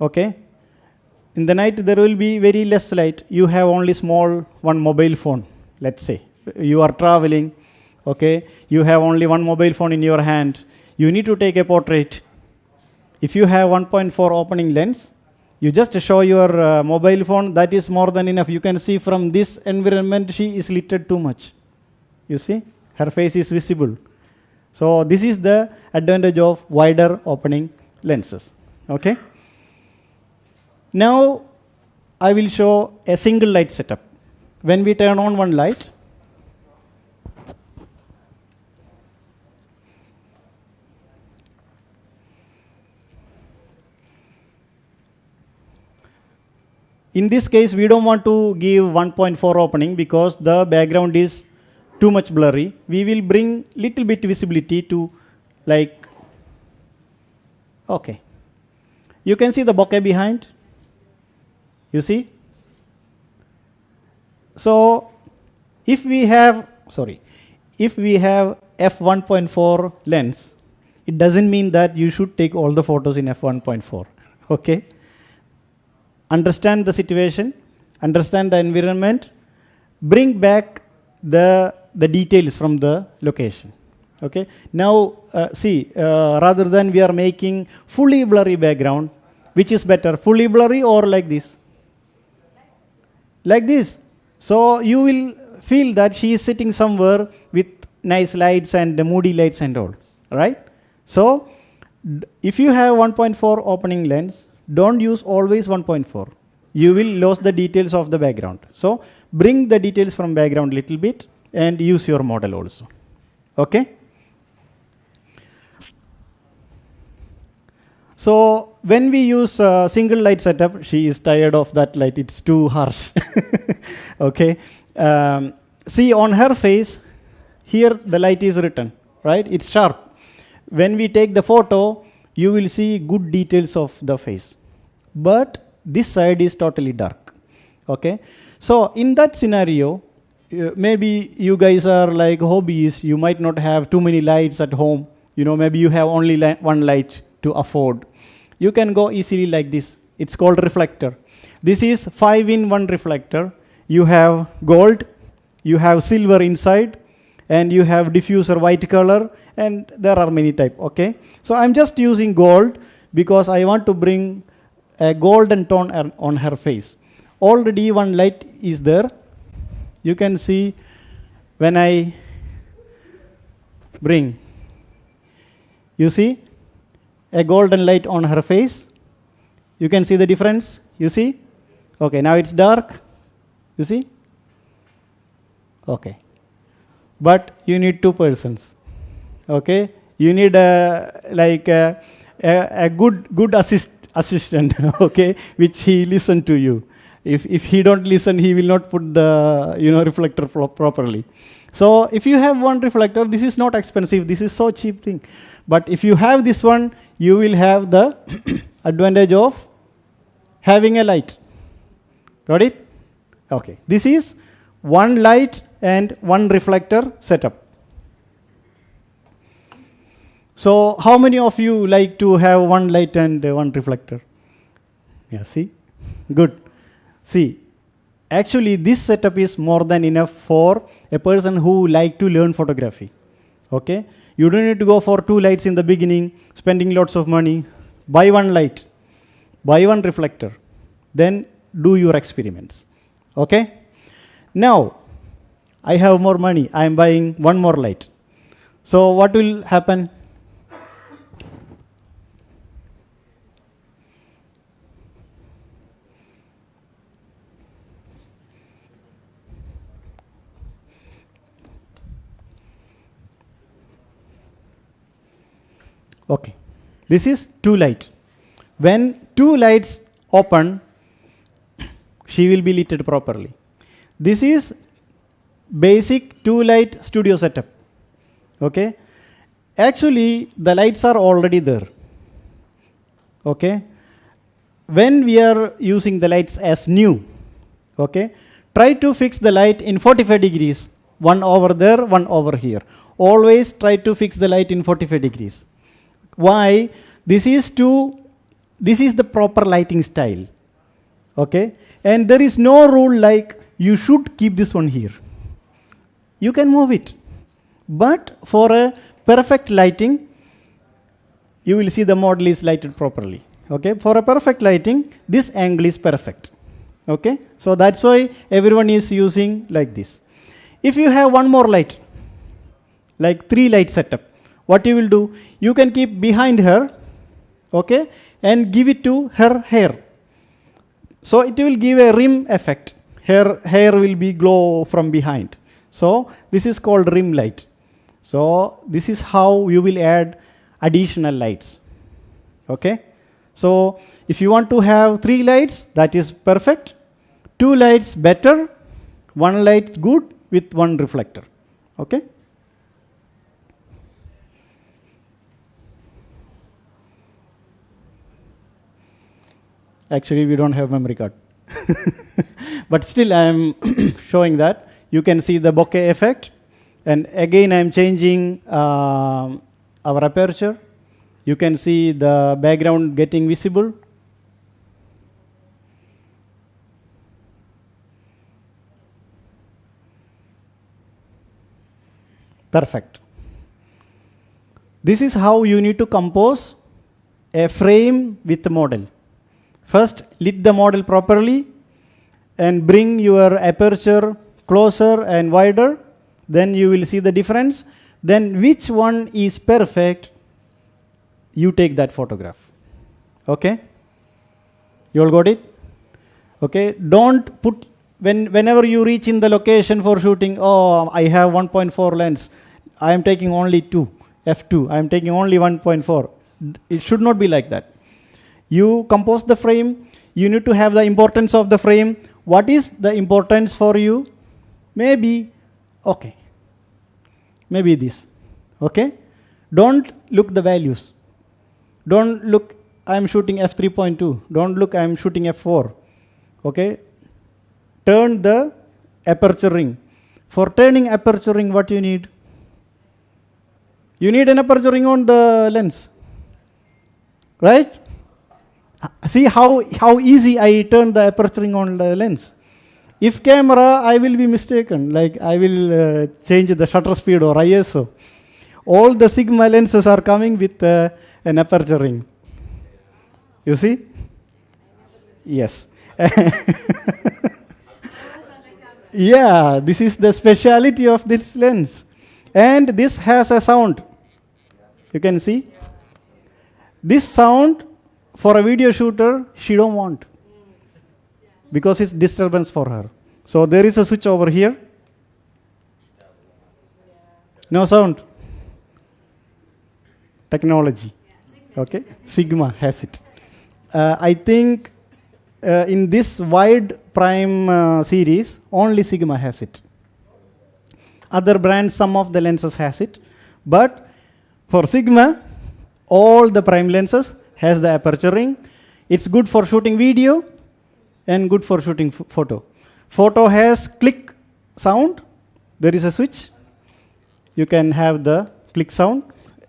Okay, in the night there will be very less light. You have only small one mobile phone, let's say. You are traveling, okay, you have only one mobile phone in your hand. You need to take a portrait. If you have 1.4 opening lens, you just show your mobile phone, that is more than enough. You can see from this environment, she is littered too much. You see, her face is visible. So this is the advantage of wider opening lenses. Okay. Now I will show a single light setup. When we turn on one light, in this case, we don't want to give 1.4 opening because the background is too much blurry. We will bring little bit visibility to, like, okay. You can see the bokeh behind. You see? So if we have f1.4 lens, it doesn't mean that you should take all the photos in f1.4. Okay? Understand the situation, understand the environment, bring back the details from the location. Okay. Now rather than we are making fully blurry background, which is better, fully blurry or like this? Like this. So you will feel that she is sitting somewhere with nice lights and moody lights and all. Right? So if you have 1.4 opening lens, don't use always 1.4. You will lose the details of the background. So bring the details from background little bit and use your model also. Okay? So when we use single light setup, she is tired of that light. It's too harsh. Okay? See on her face, here the light is written, right? It's sharp. When we take the photo, you will see good details of the face. But this side is totally dark. Okay? So in that scenario, maybe you guys are like hobbyists. You might not have too many lights at home. You know, maybe you have only one light to afford. You can go easily like this. It's called reflector. This is 5-in-1 reflector. You have gold, you have silver inside, and you have diffuser white color, and there are many types. Okay? So I'm just using gold because I want to bring a golden tone on her face. Already one light is there. You can see when I bring, you see a golden light on her face. You can see the difference. You see? Okay, now it's dark. You see? Okay. But you need 2 persons. Okay? You need a good assistant, okay, which he listen to you. If he don't listen, he will not put the reflector properly. So if you have one reflector, this is not expensive. This is so cheap thing. But if you have this one, you will have the advantage of having a light. Got it? Okay. This is one light and one reflector setup. So how many of you like to have one light and one reflector? Yeah, see? Good. See, actually this setup is more than enough for a person who like to learn photography. Okay? You don't need to go for 2 lights in the beginning, spending lots of money. Buy one light, buy one reflector, then do your experiments. Okay? Now, I have more money. I am buying one more light. So what will happen? Okay, this is 2 light. When 2 lights open, she will be lit properly. This is basic 2 light studio setup. Okay, actually the lights are already there. Okay, when we are using the lights as new, okay, try to fix the light in 45 degrees, one over there, one over here. Always try to fix the light in 45 degrees. Why? This is the proper lighting style. Okay, and there is no rule like you should keep this one here. You can move it, but for a perfect lighting, you will see the model is lighted properly. Okay, for a perfect lighting, this angle is perfect. Okay, so that's why everyone is using like this. If you have one more light, like 3 light setup, what you will do? You can keep behind her, okay, and give it to her hair. So it will give a rim effect. Her hair will be glow from behind. So this is called rim light. So this is how you will add additional lights. Okay. So if you want to have 3 lights, that is perfect. 2 lights better. 1 light good with 1 reflector. Okay. Actually, we don't have memory card. But still, I am showing that. You can see the bokeh effect. And again, I am changing our aperture. You can see the background getting visible. Perfect. This is how you need to compose a frame with the model. First, lit the model properly and bring your aperture closer and wider. Then you will see the difference. Then which one is perfect, you take that photograph. Okay? You all got it? Okay? Don't put, whenever you reach in the location for shooting, oh, I have 1.4 lens. I am taking only 2, f2. I am taking only 1.4. It should not be like that. You compose the frame. You need to have the importance of the frame. What is the importance for you? Maybe, okay, maybe this. Okay? Don't look the values. Don't look, I am shooting f3.2. Don't look, I am shooting f4. Okay? Turn the aperture ring. For turning aperture ring, what you need? You need an aperture ring on the lens. Right? See how easy I turn the aperture ring on the lens. If camera, I will be mistaken. Like I will change the shutter speed or ISO. All the Sigma lenses are coming with an aperture ring. You see? Yes. Yeah, this is the speciality of this lens. And this has a sound. You can see. This sound, for a video shooter, she don't want. Because it's disturbance for her. So there is a switch over here. No sound. Technology. Okay, Sigma has it. I think in this wide prime series, only Sigma has it. Other brands, some of the lenses has it. But for Sigma, all the prime lenses has the aperture ring. It's good for shooting video and good for shooting photo. Photo has click sound. There is a switch. You can have the click sound.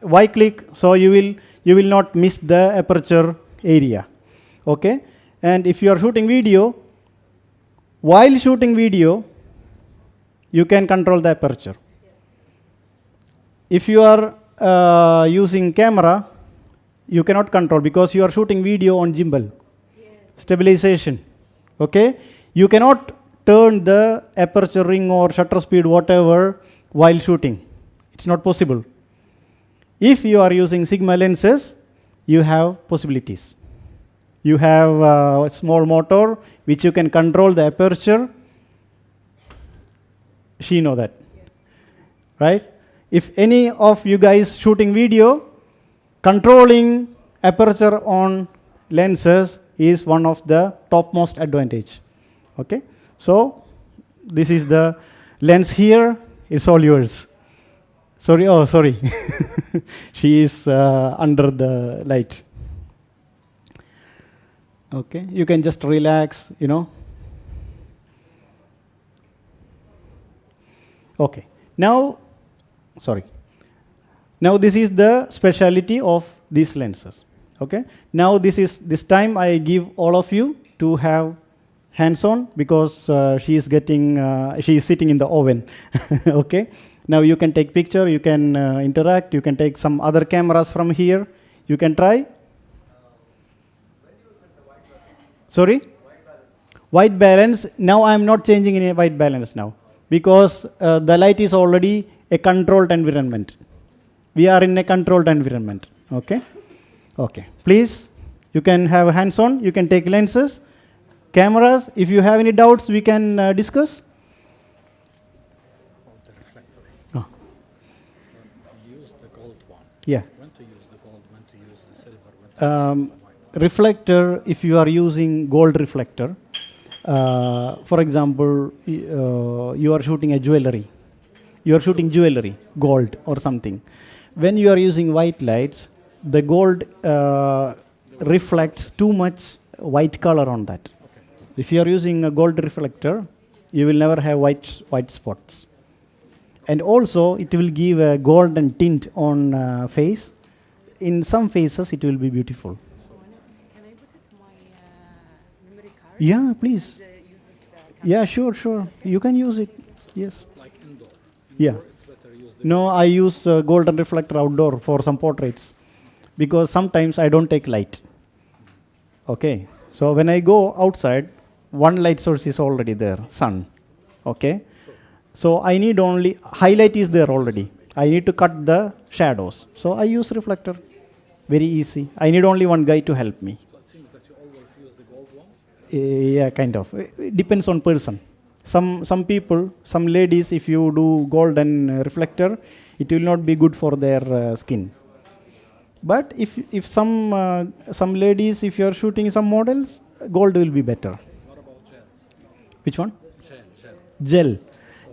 Y click, so you will not miss the aperture area. Okay, and if you are shooting video, while shooting video, you can control the aperture. If you are using camera, you cannot control because you are shooting video on gimbal. Stabilization. Okay, you cannot turn the aperture ring or shutter speed whatever while shooting. It's not possible. If you are using Sigma lenses, you have possibilities. You have a small motor which you can control the aperture. She know that, right? If any of you guys shooting video, controlling aperture on lenses is one of the topmost advantage. Okay, so this is the lens here. It's all yours. Sorry, oh sorry, she is under the light. Okay, you can just relax, you know. Okay, now, sorry. Now this is the speciality of these lenses. Okay, now this time I give all of you to have hands-on because she is sitting in the oven. Okay, now you can take picture, you can interact, you can take some other cameras from here. You can try. Sorry? White balance. Now I am not changing any white balance now because the light is already a controlled environment. We are in a controlled environment. Okay? Okay. Please, you can have hands-on, you can take lenses, cameras. If you have any doubts, we can discuss. The reflector. Oh. Use the gold one. Yeah. When to use the gold, when to use the silver, when to use the white. Reflector, if you are using gold reflector, for example, you are shooting a jewelry. You are shooting jewelry, gold or something. When you are using white lights, the gold reflects too much white color on that. Okay. If you are using a gold reflector, you will never have white spots. And also, it will give a golden tint on face. In some faces, it will be beautiful. Can I put it to my memory card? Yeah, please. Use it, Yeah, sure. You can use it. Yes. Like indoor. Yeah. Indoor, it's better use the No, I use golden reflector outdoor for some portraits because sometimes I don't take light. Okay. So when I go outside, one light source is already there, sun. Okay. So I need only, highlight is there already. I need to cut the shadows. So I use reflector. Very easy. I need only one guy to help me. So it seems that you always use the gold one. Yeah, kind of. It depends on person. Some people, some ladies, if you do golden reflector, it will not be good for their skin. But if some ladies, if you are shooting some models, gold will be better. What about gels? Which one? Gel.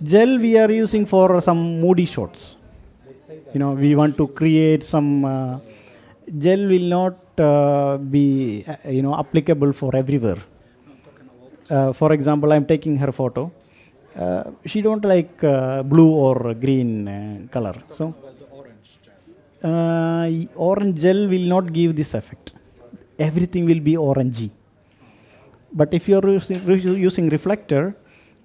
Gel we are using for some moody shots. You know, we want to create some. Gel will not be applicable for everywhere. For example, I'm taking her photo. She don't like blue or green color. So About the orange gel. orange gel will not give this effect. Everything will be orangey. But if you are using reflector,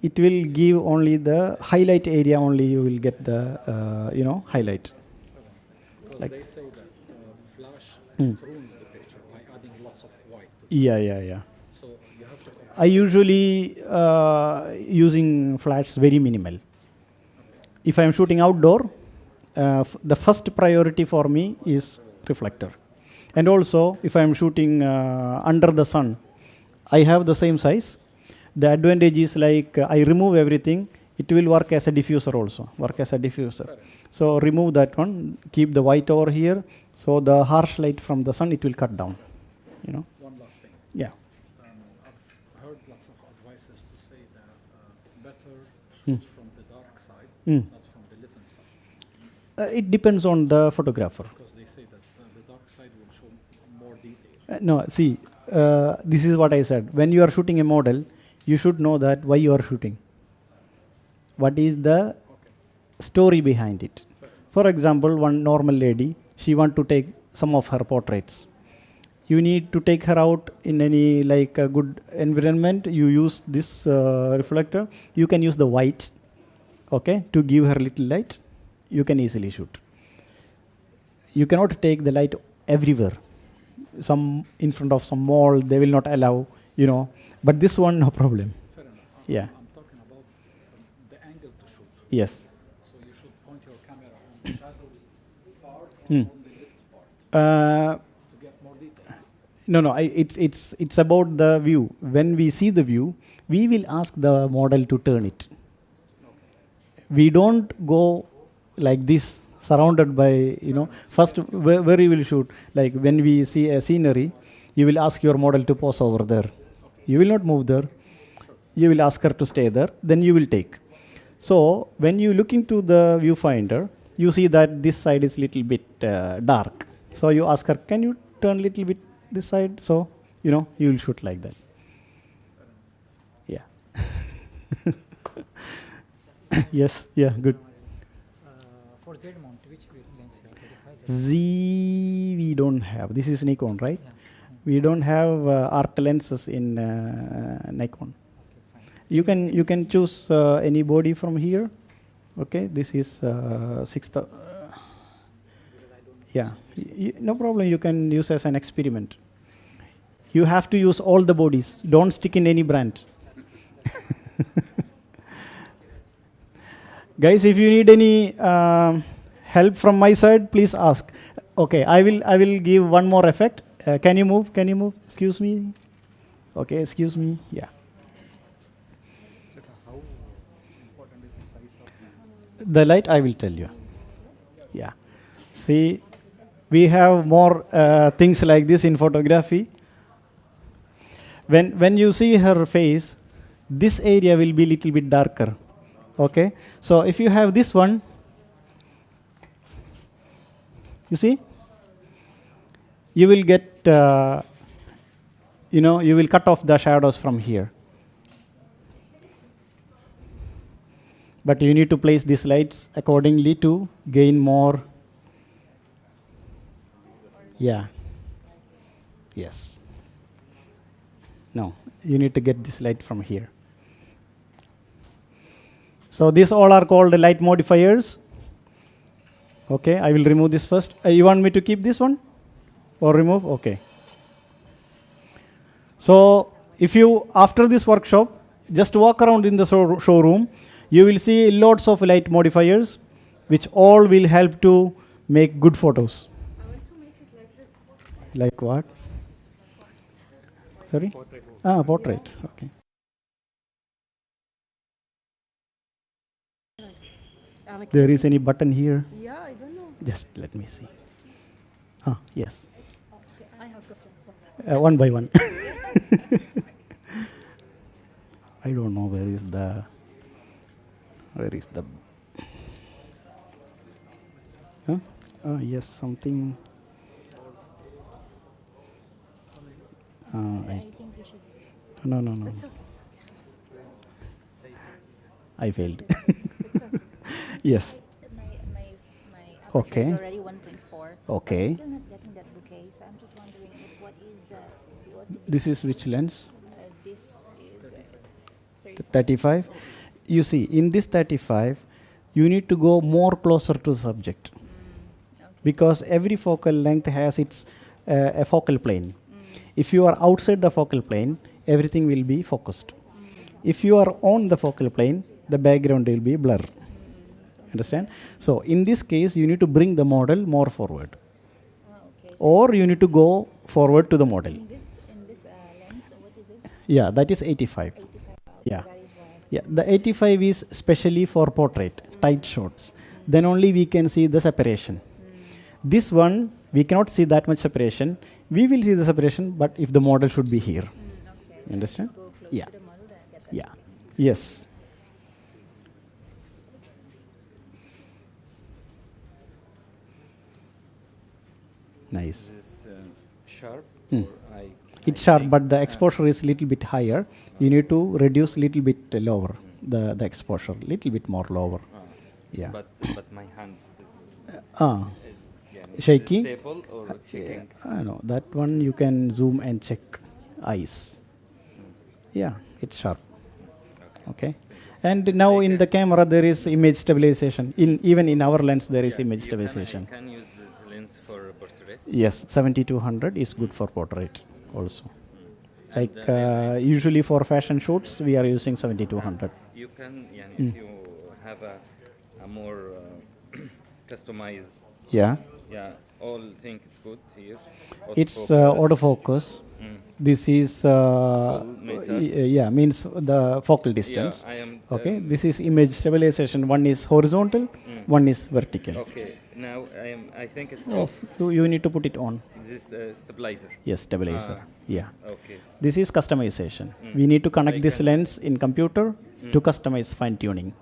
it will give only the highlight area. Only you will get the highlight. Because Like- they say that flash Mm. ruins the picture by adding lots of white. Yeah. So you have to compare. I usually using flash very minimal. If I am shooting outdoor, the first priority for me is reflector. And also, if I am shooting under the sun, I have the same size. The advantage is like I remove everything, it will work as a diffuser also, So remove that one, keep the white over here, so the harsh light from the sun, it will cut down, you know. One last thing. Yeah. I've heard lots of advices to say that better Mm. shoot from the dark side, Mm. not from the lit side. It depends on the photographer. Because they say that the dark side will show more detail. No, see, this is what I said. When you are shooting a model, you should know that why you are shooting. What is the Okay. story behind it? For example, one normal lady, She want to take some of her portraits. You need to take her out in any like a good environment. You use this reflector. You can use the white, okay, to give her little light. You can easily shoot. You cannot take the light everywhere. Some in front of some mall, they will not allow, you know. But this one, no problem. Fair enough. Yeah. I'm talking about the angle to shoot. Yes. So you should point your camera on the shadowy part or Hmm. on the lit part to get more details. No. It's about the view. When we see the view, we will ask the model to turn it. We don't go like this, surrounded by, you know. First, where you will shoot. Like when we see a scenery, you will ask your model to pose over there. You will not move there. You will ask her to stay there. Then you will take. So when you look into the viewfinder, you see that this side is little bit dark. So you ask her, can you turn little bit this side? So, you know, you will shoot like that. Yeah. Yes, yeah, good. For Z mount, which lens you have? 35 Z we don't have. This is Nikon, right? Yeah. We don't have art lenses in Nikon. Okay, fine. You can choose any body from here. Okay, this is sixth. Yeah, no problem. You can use as an experiment. You have to use all the bodies. Don't stick in any brand. Guys, if you need any help from my side, please ask. Okay, I will give one more effect. Can you move? Can you move? Excuse me. Okay, excuse me. Yeah. So how important is the size of The light I will tell you. Yeah. See, we have more things like this in photography. When you see her face, this area will be little bit darker. Okay. So if you have this one, you see, you will get, you know, you will cut off the shadows from here. But you need to place these lights accordingly to gain more. Yeah. Yes. No, you need to get this light from here. So these all are called light modifiers. Okay, I will remove this first. You want me to keep this one or remove? Okay. So if you, after this workshop, just walk around in the showroom, you will see lots of light modifiers, which all will help to make good photos. I want to make it like this. Like what? Sorry? portrait? Portrait. Okay. There is any button here? Yeah, I don't know. Just let me see. Yes. Okay, I have questions. One by one. I don't know where is the huh? Yes, something. I I, think we should. no. It's okay. I failed. It's okay. Yes. My Okay. aperture is already 1.4. Okay. I'm still not getting that bouquet, so I'm just wondering if what This is which lens? this is. 35. You see, in this 35, you need to go more closer to the subject. Because every focal length has its a focal plane. If you are outside the focal plane, everything will be focused. If you are on the focal plane, the background will be blur. Understand? So in this case, you need to bring the model more forward. Okay. Or you need to go forward to the model. In this lens, what is this? Yeah, that is 85. 85. Yeah. That is why. Yeah, the 85 is specially for portrait, tight shots. Then only we can see the separation. This one, we cannot see that much separation. We will see the separation, but if the model should be here. Okay. You understand? Go close Yeah. to the model and get that. Yeah. Yes. Nice. Is this sharp? Hmm. Or I It's sharp, think, but the exposure is little bit higher. You need to reduce little bit lower, the exposure, little bit more lower. Yeah. But my hand is Ah, yeah, Shaky? Stable or checking? No, that one you can zoom and check eyes. Yeah, it's sharp. Okay. And now in the camera there is image stabilization. Even in our lens there is image stabilization. You can use this lens for portrait. Yes, 7200 is good for portrait also. And Like usually for fashion shoots we are using 7200. you can, if you have a more customized, Yeah. all things good here. It's Autofocus. autofocus. This is meter. means the focal distance. I am. Okay, this is image stabilization. One is horizontal, one is vertical. Okay, now I think it's Oh, off. you need to put it on. This stabilizer. Yes, stabilizer. Yeah. Okay. This is customization. We need to connect this lens in computer to customize fine tuning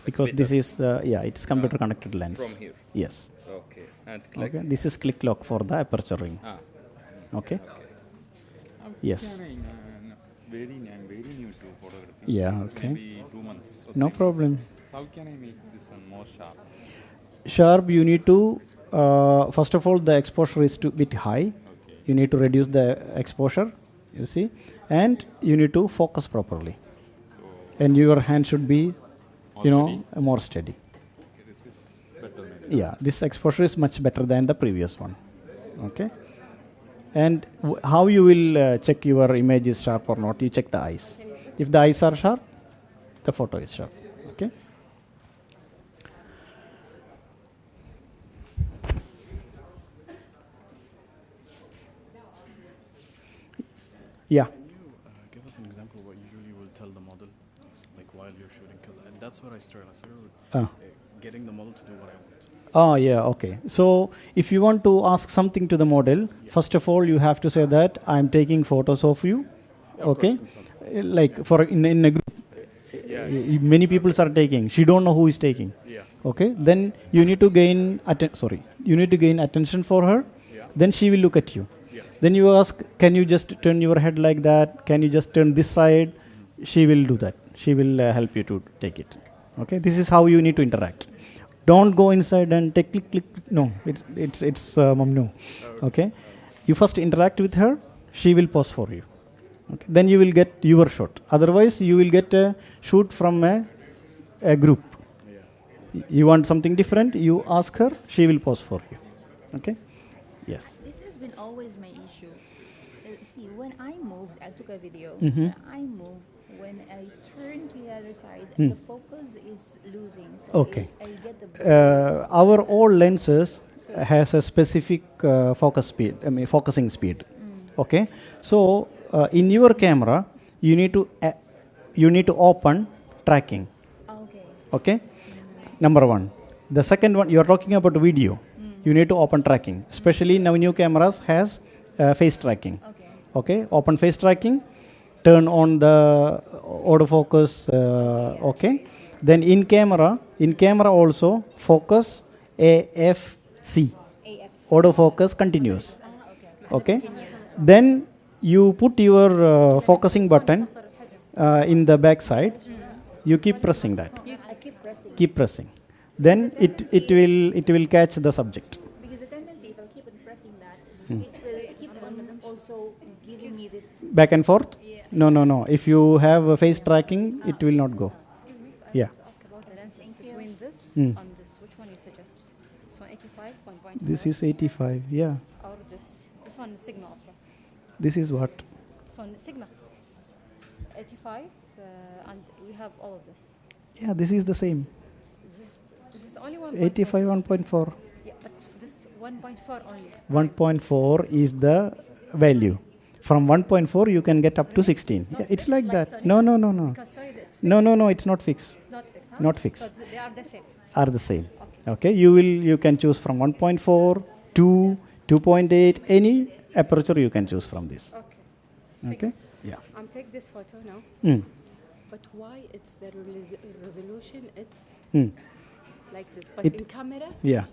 because this is it's computer connected lens. From here. Yes. Okay. And click. Okay. This is click lock for the aperture ring. Okay. Yes. I'm very new to photography. Yeah. Okay. Maybe 2 months. Or No 3 problem. months. How can I make this one more sharp? Sharp, you need to first of all the exposure is too bit high. You need to reduce the exposure. You see, and you need to focus properly. And your hand should be, more steady. Okay, this is better maybe. Yeah, this exposure is much better than the previous one. Okay. And how you will check your image is sharp or not? You check the eyes. If the eyes are sharp, the photo is sharp. Okay. Yeah. Can you give us an example what usually will tell the model, like while you're shooting? Because that's where I struggle. I struggle with getting the model to do what I want. Oh, yeah, okay. So if you want to ask something to the model, first of all, you have to say that I'm taking photos of you. Okay. Like for in a group, many people are taking. She don't know who is taking. Yeah. Okay. Then you need to gain you need to gain attention for her. Yeah. Then she will look at you. Yeah. Then you ask, can you just turn your head like that? Can you just turn this side? She will do that. She will help you to take it. Okay. This is how you need to interact. Don't go inside and take click click. No, it's mom no. Okay. You first interact with her. She will pause for you. Okay. Then you will get your shot. Otherwise, you will get a shoot from a group. You want something different, you ask her, she will pause for you. Okay? Yes. This has been always my issue. See, when I moved, I took a video. I moved. When I turn to the other side, the focus is losing. So Okay. I get the Our all lenses has a specific focusing speed. Okay? So, in your camera, you need to open tracking. okay. Okay? Number one. The second one, you are talking about video. You need to open tracking. Especially now new cameras has face tracking. Okay. Okay? Open face tracking. Turn on the autofocus. Okay? Then in camera also focus AFC. AF. Autofocus continuous. Okay. Okay? Then you put your focusing button in the back side. You keep pressing that. I keep pressing. Keep pressing. Then it will catch the subject. Because the tendency, if I keep on pressing that, it will keep on also giving me this. Back and forth? No. If you have a face tracking, it will not go. Excuse me, Yeah. to ask about the lenses between this Mm. and this. Which one you suggest? This one 85, 1.5? This is 85. Yeah. Or this? This one Sigma also. This is what? This one Sigma. 85, and we have all of this. Yeah, this is the same. This is only 1.4. 85 1.4. Yeah, but this 1.4 only. 1.4 is the value. From 1.4 you can get up to 16. Yeah, it's like that. No. Because sorry, that's No, it's not fixed. it's not fixed. Huh? Not fixed. So they are the same. Are the same. Okay, you can choose from 1.4, 2, 2.8, any aperture you can choose from this. Okay. Okay? Yeah. I'm take this photo now. Mm. But why it's the resolution? It's Mm. like this. But It- in camera, Yeah,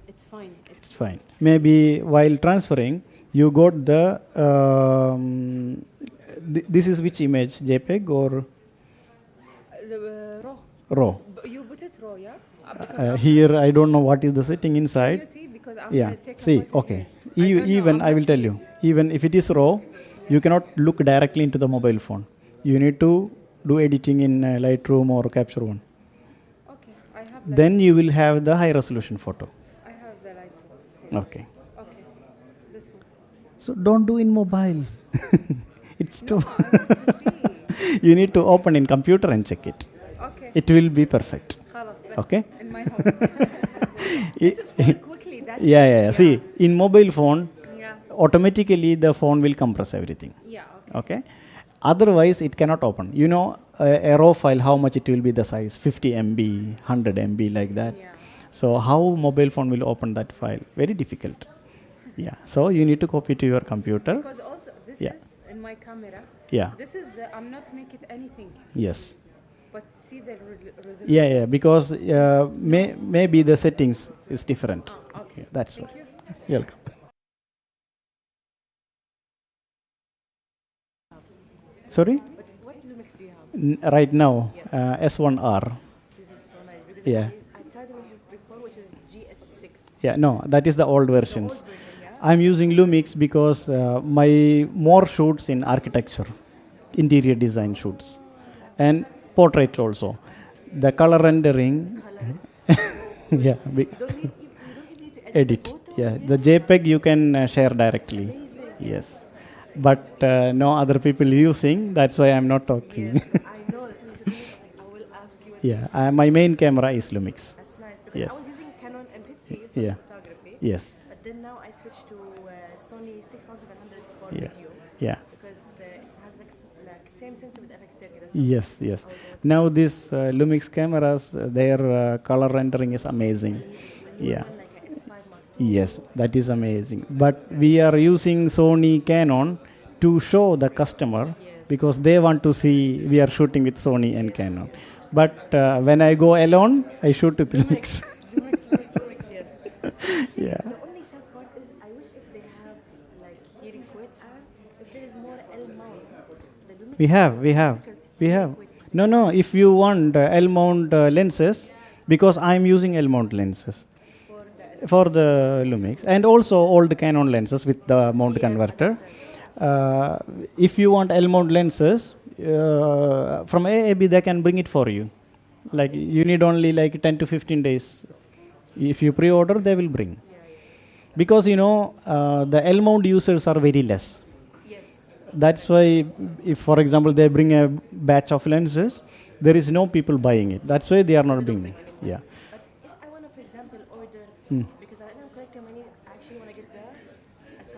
it's fine. it's fine. Maybe while transferring, you got the this is which image, JPEG or raw. RAW? You put it raw, yeah? Because Here I don't know what is the setting you inside. see, because because after Yeah. I take a See, photo okay. here, I don't know, Even I'm I will not tell seeing. you. Even if it is raw, you cannot look directly into the mobile phone. You need to do editing in Lightroom or Capture One. Okay, I have Then you will have the high resolution photo. I have the light. Okay. Okay, this one. So don't do in mobile. It's No, too. I want to see. You need to open in computer and check it. Okay. It will be perfect. خلاص بس Okay. in my home. This is for quickly. That's Yeah, it, yeah, yeah. See, in mobile phone, Yeah. automatically the phone will compress everything. Yeah. Okay. Okay. Otherwise, it cannot open. You know, a raw file, how much it will be the size? 50 MB, 100 MB, like that. Yeah. So how mobile phone will open that file? Very difficult. Yeah. So you need to copy to your computer. Because also this Yeah. is in my camera. Yeah. This is I'm not making anything, Yes. but see the resolution. Yeah, yeah. Because maybe the settings is different. Oh, okay. Yeah, that's Thank why. you. Welcome. Sorry? But what Lumix do you have? Right now, S1R. This is so nice because Yeah. I tried the one before, which is GH6. Yeah, no, that is the old versions. Old version, yeah. I'm using Lumix because my more shoots in architecture, interior design shoots, and portrait also. The color rendering, Color is yeah, you don't even need to edit. edit. The photo. Yeah, the JPEG you can share directly. Amazing. Yes, but no other people using. That's why I'm not talking. Yes, I know. As soon as you said Lumix, I was like, I will ask you. What Yeah, my main camera is Lumix. That's nice because Yes. I was using Canon M50 for Yeah. photography. Yes. But then now I switched to Sony 6700 for Yeah. video Yeah. because it has like same sensor with FX30. That's Yes, yes. Now these Lumix cameras, their color rendering is amazing. Yeah. one like a S5 Mark II. Yes, that is amazing. But we are using Sony Canon to show the customer because they want to see we are shooting with Sony and Canon. But when I go alone, I shoot with Lumix. Lumix, yes. Actually, Yeah. the only sad part is I wish if they have like here in Kuwait and if there is more L mount. The Lumix We have. We have. No. If you want L mount lenses, because I'm using L mount lenses for the Lumix, and also all the Canon lenses with the mount converter. If you want L mount lenses from AAB, they can bring it for you. Like you need only like 10 to 15 days. If you pre-order, they will bring. Because you know the L mount users are very less. Yes. That's why, if for example they bring a batch of lenses, there is no people buying it. That's why they are not bringing. Yeah. But if I want to, for example, order because I am collecting money, I actually want to get the S5.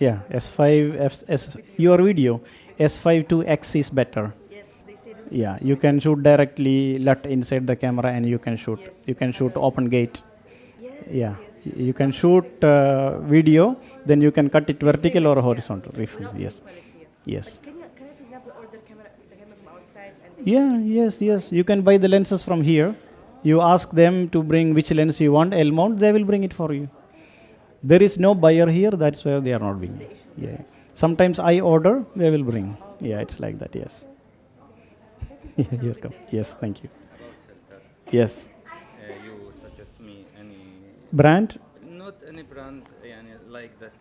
Yeah. S5 your video S5 to X is better. Yes, they say this. Yeah, you can shoot directly LUT inside the camera, and you can shoot. Yes. You can shoot open gate. Yes. Yeah, you can shoot video, then you can cut it vertical or horizontal. Without Yes, quality, yes. yes. Can I, for example, order the camera from outside and Yeah, yes. You can buy the lenses from here. You ask them to bring which lens you want, L mount, they will bring it for you. There is no buyer here, that's why they are not bringing. Yeah. Sometimes I order, they will bring. Yeah, it's like that. Yes. Yeah, you're welcome. Yes, thank you. About filter, Yes. you suggest me any, Brand? not any brand, like that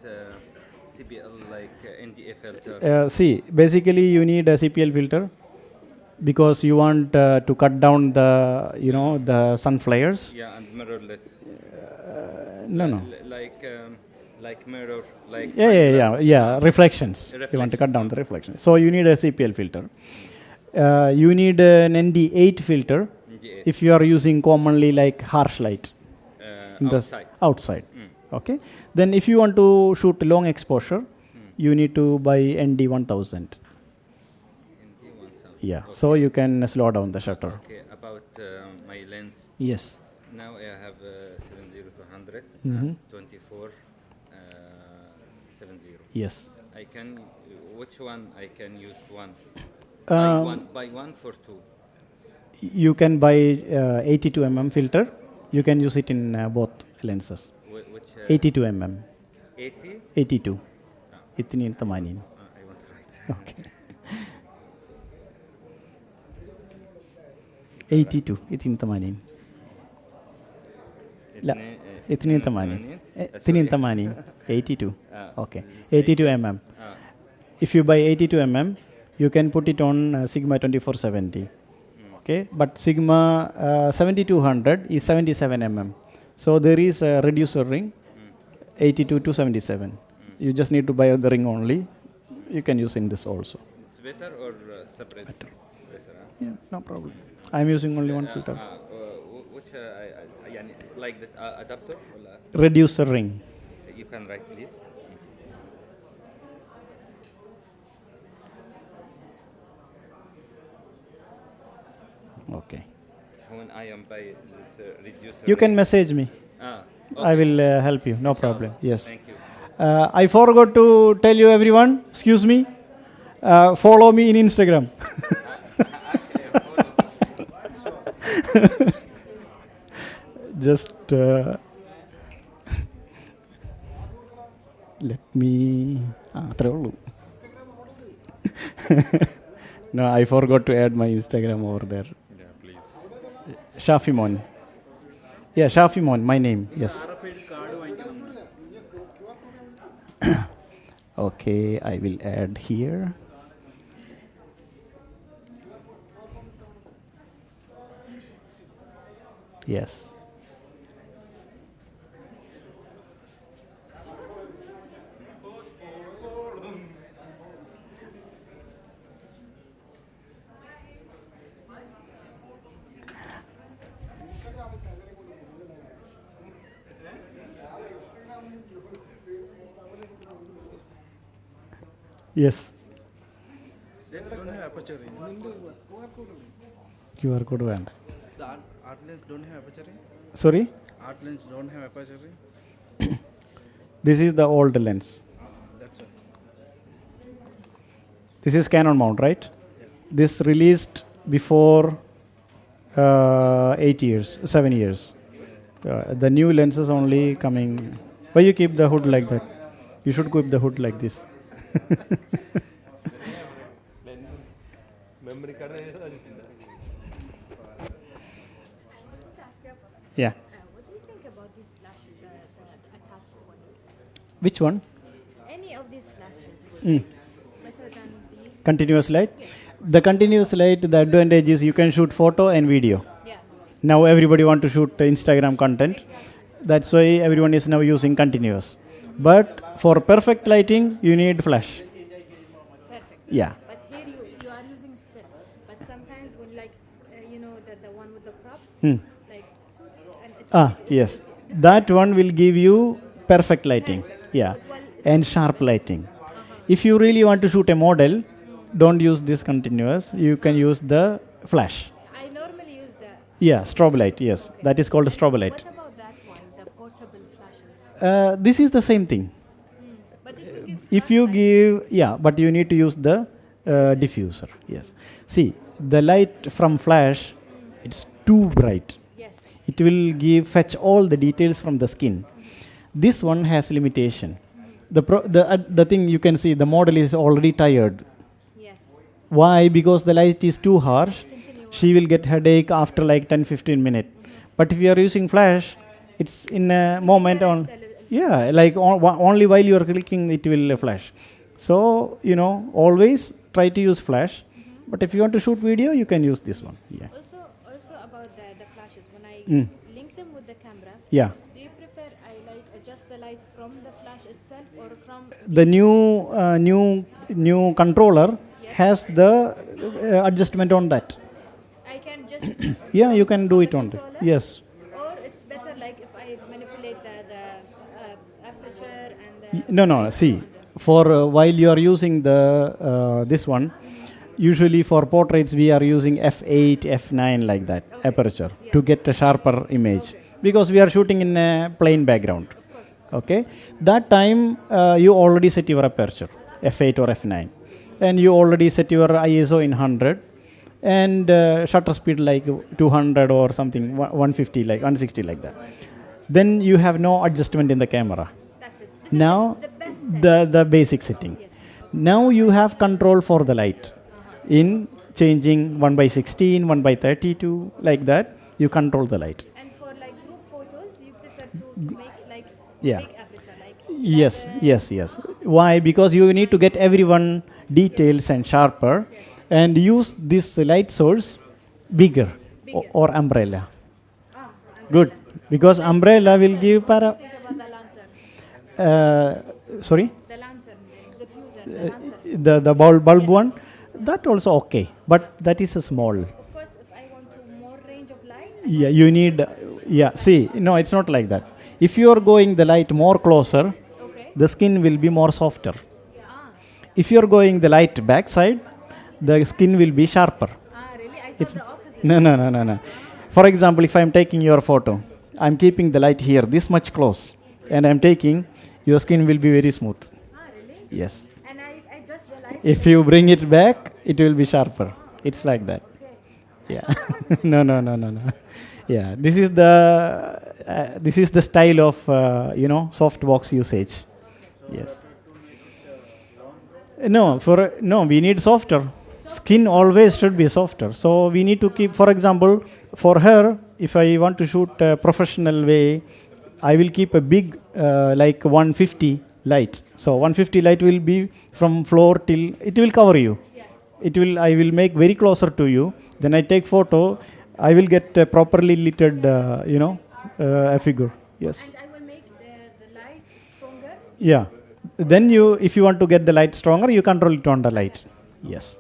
CPL, like NDA filter. See, basically you need a CPL filter because you want to cut down the, the sun flares. Yeah, and mirrorless. No. Like mirror, like. Yeah. Reflections. You want to cut down the reflections. So you need a CPL filter. You need an ND8 filter NDA, if you are using commonly like harsh light. in the outside. outside. Okay. Then if you want to shoot long exposure, you need to buy ND1000. ND1000. Yeah. Okay. So you can slow down the shutter. Okay, about my lens. Yes. Now I have 70-100, Mhm. 24, 70. Yes. I can, which one I can use one? Um, Buy one for two. You can buy 82 mm filter. You can use it in both lenses. Which 82 mm. 80? 82. Ah. 82. I want right. Okay. 82. 82. لا اثنين ثمانين 82 okay 82 mm. If you buy 82 mm, you can put it on Sigma 2470. Okay, but Sigma 7200 is 77 mm. So there is a reducer ring, 82 to 77. You just need to buy the ring only. You can use in this also. It's better or separate? Better. Yeah, no problem. I am using only one filter. Which يعني like that adapter ولا Reducer ring. you can write please. Okay. When I am by this reducer. You can message me. Okay. I will help you. No problem. Yes. Thank you. I forgot to tell you everyone. Excuse me. Follow me in Instagram. Just let me. അത്രേ ഉള്ളൂ. No, I forgot to add my Instagram over there. Yeah, please. Shafimon. Yeah, Shafimon, my name. Yes. Okay, I will add here. Yes. Yes. They don't have aperture range. QR code വേണ്ട. The art lens don't have aperture range. Sorry? Art lens don't have aperture range. This is the old lens. That's why. This is Canon mount, right? This released before 8 years, 7 years. The new lens is only coming. Why you keep the hood like that? You should keep the hood like this. Memory card. Yeah. What do you think about these flashes, the attached one? Which one? Any of these flashes Mm. better than these? Continuous light. The continuous light, the advantage is you can shoot photo and video. Yeah. Now everybody want to shoot Instagram content. That's why everyone is now using continuous. But for perfect lighting, you need flash. Perfect. Yeah. But here you are using still. But sometimes when like the one with the prop, Hmm. like and it Yes. That one will give you perfect lighting. Yeah. And sharp lighting. If you really want to shoot a model, don't use this continuous. You can use the flash. I normally use the. Yeah, strobe light. Yes. That is called strobe light. What about that one, the portable flashes? This is the same thing. But it will give If you give, yeah, but you need to use the diffuser. Yes. See, the light from flash, it's too bright. yes. It will fetch all the details from the skin. This one has limitation. The thing you can see, the model is already tired. Yes. Why? Because the light is too harsh. She will get headache after like 10-15 minutes. But if you are using flash, it's in a moment on. Yeah, like only while you are clicking, it will flash. So, always try to use flash. But if you want to shoot video, you can use this one. Yeah. Also about the flashes, when I link them with the camera, Yeah. do you prefer I adjust the light from the flash itself or from? The new controller has the adjustment on that. I can just. Yeah, you can do it on that. controller? Yes. Or it's better like if I manipulate the aperture and the. No. See, for while you are using the this one, usually for portraits we are using f8, f9 like that aperture to get a sharper image because we are shooting in a plain background. Okay, that time you already set your aperture f8 or f9, and you already set your ISO in 100 and shutter speed like 200 or something 150 like 160 like that. Then you have no adjustment in the camera. That's it. Now The best setting. the basic setting. Now you have control for the light in changing 1/16, 1/32 like that. You control the light. And for like group photos, you prefer to to make like Yeah. big aperture, like Yes, yes, yes. Why? Because you need to get everyone details and sharper, and use this light source bigger, or umbrella. Good, because umbrella will give para. think about the lantern, Sorry, the lantern, the diffuser, the lantern. the bulb one. That also okay, but that is a small. Of course, if I want to more range of light, Yeah, you need. Yeah, see, no, it's not like that. If you are going the light more closer, okay. the skin will be more softer. Ah, If you are going the light backside, the skin will be sharper. really? I thought It's the opposite. no. For example, if I am taking your photo, I'm keeping the light here this much close, and I'm taking, your skin will be very smooth. Really? Yes. And I adjust the light. If you bring it back, it will be sharper. It's like that. Okay. Yeah. No. Yeah. This is the style of softbox usage. Yes. No, we need softer. Skin always should be softer. So we need to keep, for example, for her, if I want to shoot a professional way, I will keep a big, like 150 light. So 150 light will be from floor till, it will cover you. I will make very closer to you. Then I take photo, I will get a properly littered, a figure. Yes. And I will make the light stronger. Yeah. Then if you want to get the light stronger, you control it on the light. Yes.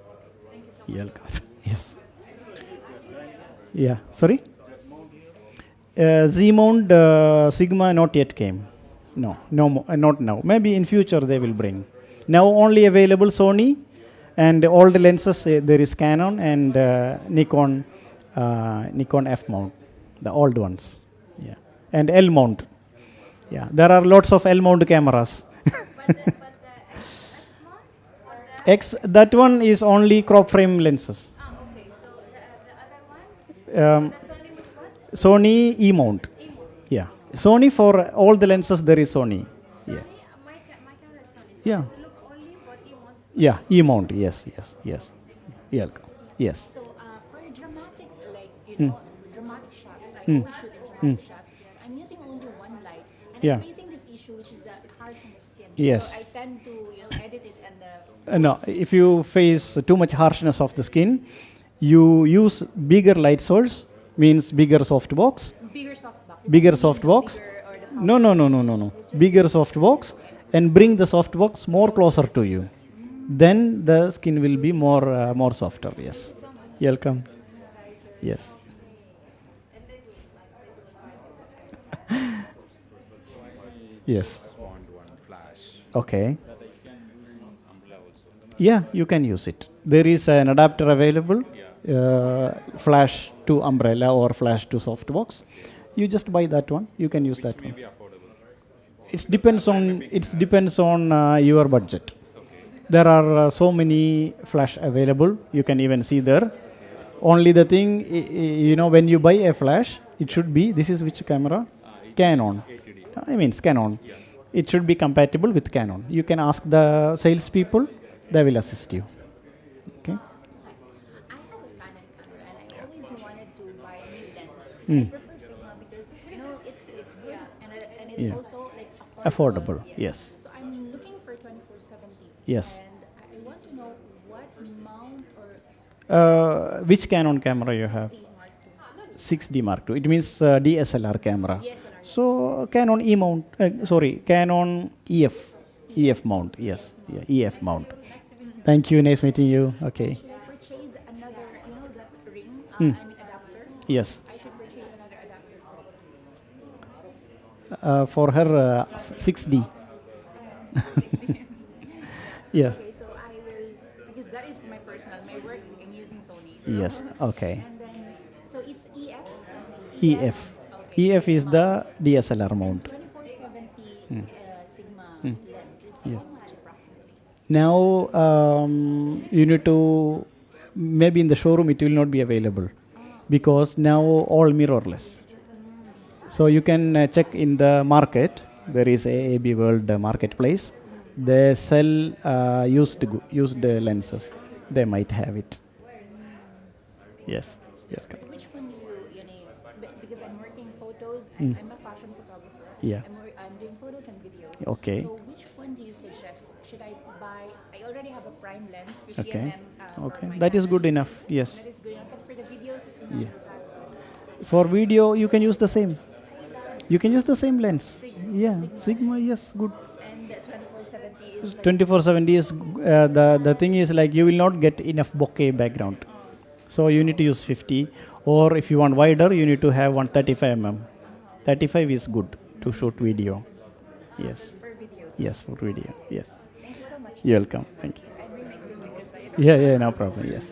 You're welcome. Yes. Yeah. Sorry? Z-mount Sigma not yet came. No, not now. Maybe in future they will bring. Now only available Sony, and all the lenses, there is Canon and Nikon F mount, the old ones. Yeah. And L mount. Yeah. There are lots of L mount cameras. But the X mount or the That one is only crop frame lenses. okay. So the other one, Um, the Sony which one? Sony E mount. E-mount. Yeah. Sony, for all the lenses there is Sony. Yeah. Sony, my camera is Sony. So Yeah. I will look only for E-mount. Yeah. E mount. Yes. Yeah. Yes. So for dramatic, like dramatic shots, I always shoot in dramatic shots. I'm using only one light, and Yeah. I'm facing this issue, which is the harsh on the skin. Yes. So I tend to edit it and No, if you face too much harshness of the skin, you use bigger light source, means bigger softbox. bigger softbox. Bigger softbox. No. Bigger softbox, and bring the softbox more closer to you. Then the skin will be more softer. Yes. You're welcome. Yes. Yes. Want one flash. Okay. Umbrella also. Yeah, you can use it. There is an adapter available, flash to umbrella or flash to softbox. You just buy that one. You can use that one. Maybe affordable. It depends on your budget. There are so many flash available. You can even see there. Only the thing, when you buy a flash, it should be, this is which camera? Canon. I mean, it's Canon. It should be compatible with Canon. You can ask the salespeople, they will assist you. Okay? I have a Canon camera, and I always wanted to buy a new lens. I prefer Sigma because it's good and it's Yeah. also like Affordable, yes. So I'm looking for 2470. Yes. And I want to know what mount or Which Canon camera you have? Mark II. 6D Mark II. It means DSLR camera. So Canon E mount, Canon EF mount. Yes, yeah, EF mount. Thank you. Nice meeting you. Okay. Should I purchase another, that ring? I mean adapter. Yes. I should purchase another adapter. For her 6D. Yes. Okay, so I will, because that is for my personal, my work, I'm using Sony. Yes. Okay. And then, so it's EF. EF. EF is the DSLR mount. 2470 Sigma lens is Yes. how much approximately? Now you need to, maybe in the showroom it will not be available because now all mirrorless. So you can check in the market. There is a AB World marketplace. They sell used lenses. They might have it. Yes. You're welcome. Which one do you know, because I'm working photos, and I'm a fashion photographer. Yeah. I'm doing photos and videos. Okay. So which one do you suggest? Should I buy? I already have a prime lens, 50 Okay. mm. For Okay. my That is Canon. good enough. Yes. That is good enough. But for the videos, it's not Yeah. that good. For video, you can use the same. You can use the same lens. Sigma. Yeah. Sigma. Yes. Good. And the 2470 is like 2470 is the thing is like you will not get enough bokeh background. So you need to use 50, or if you want wider, you need to have 135 mm. 35 is good to shoot video. Yes. for videos. Yes, for video. Yes. Thank you so much. You're welcome. Thank you. I'm remixing because I Yeah, no problem. Yes.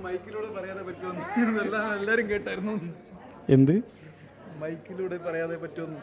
മൈക്കിലൂടെ പറയാതെ പറ്റുമെന്ന് എല്ലാവരും കേട്ടായിരുന്നു. എന്ത് മൈക്കിലൂടെ പറയാതെ പറ്റുമെന്ന്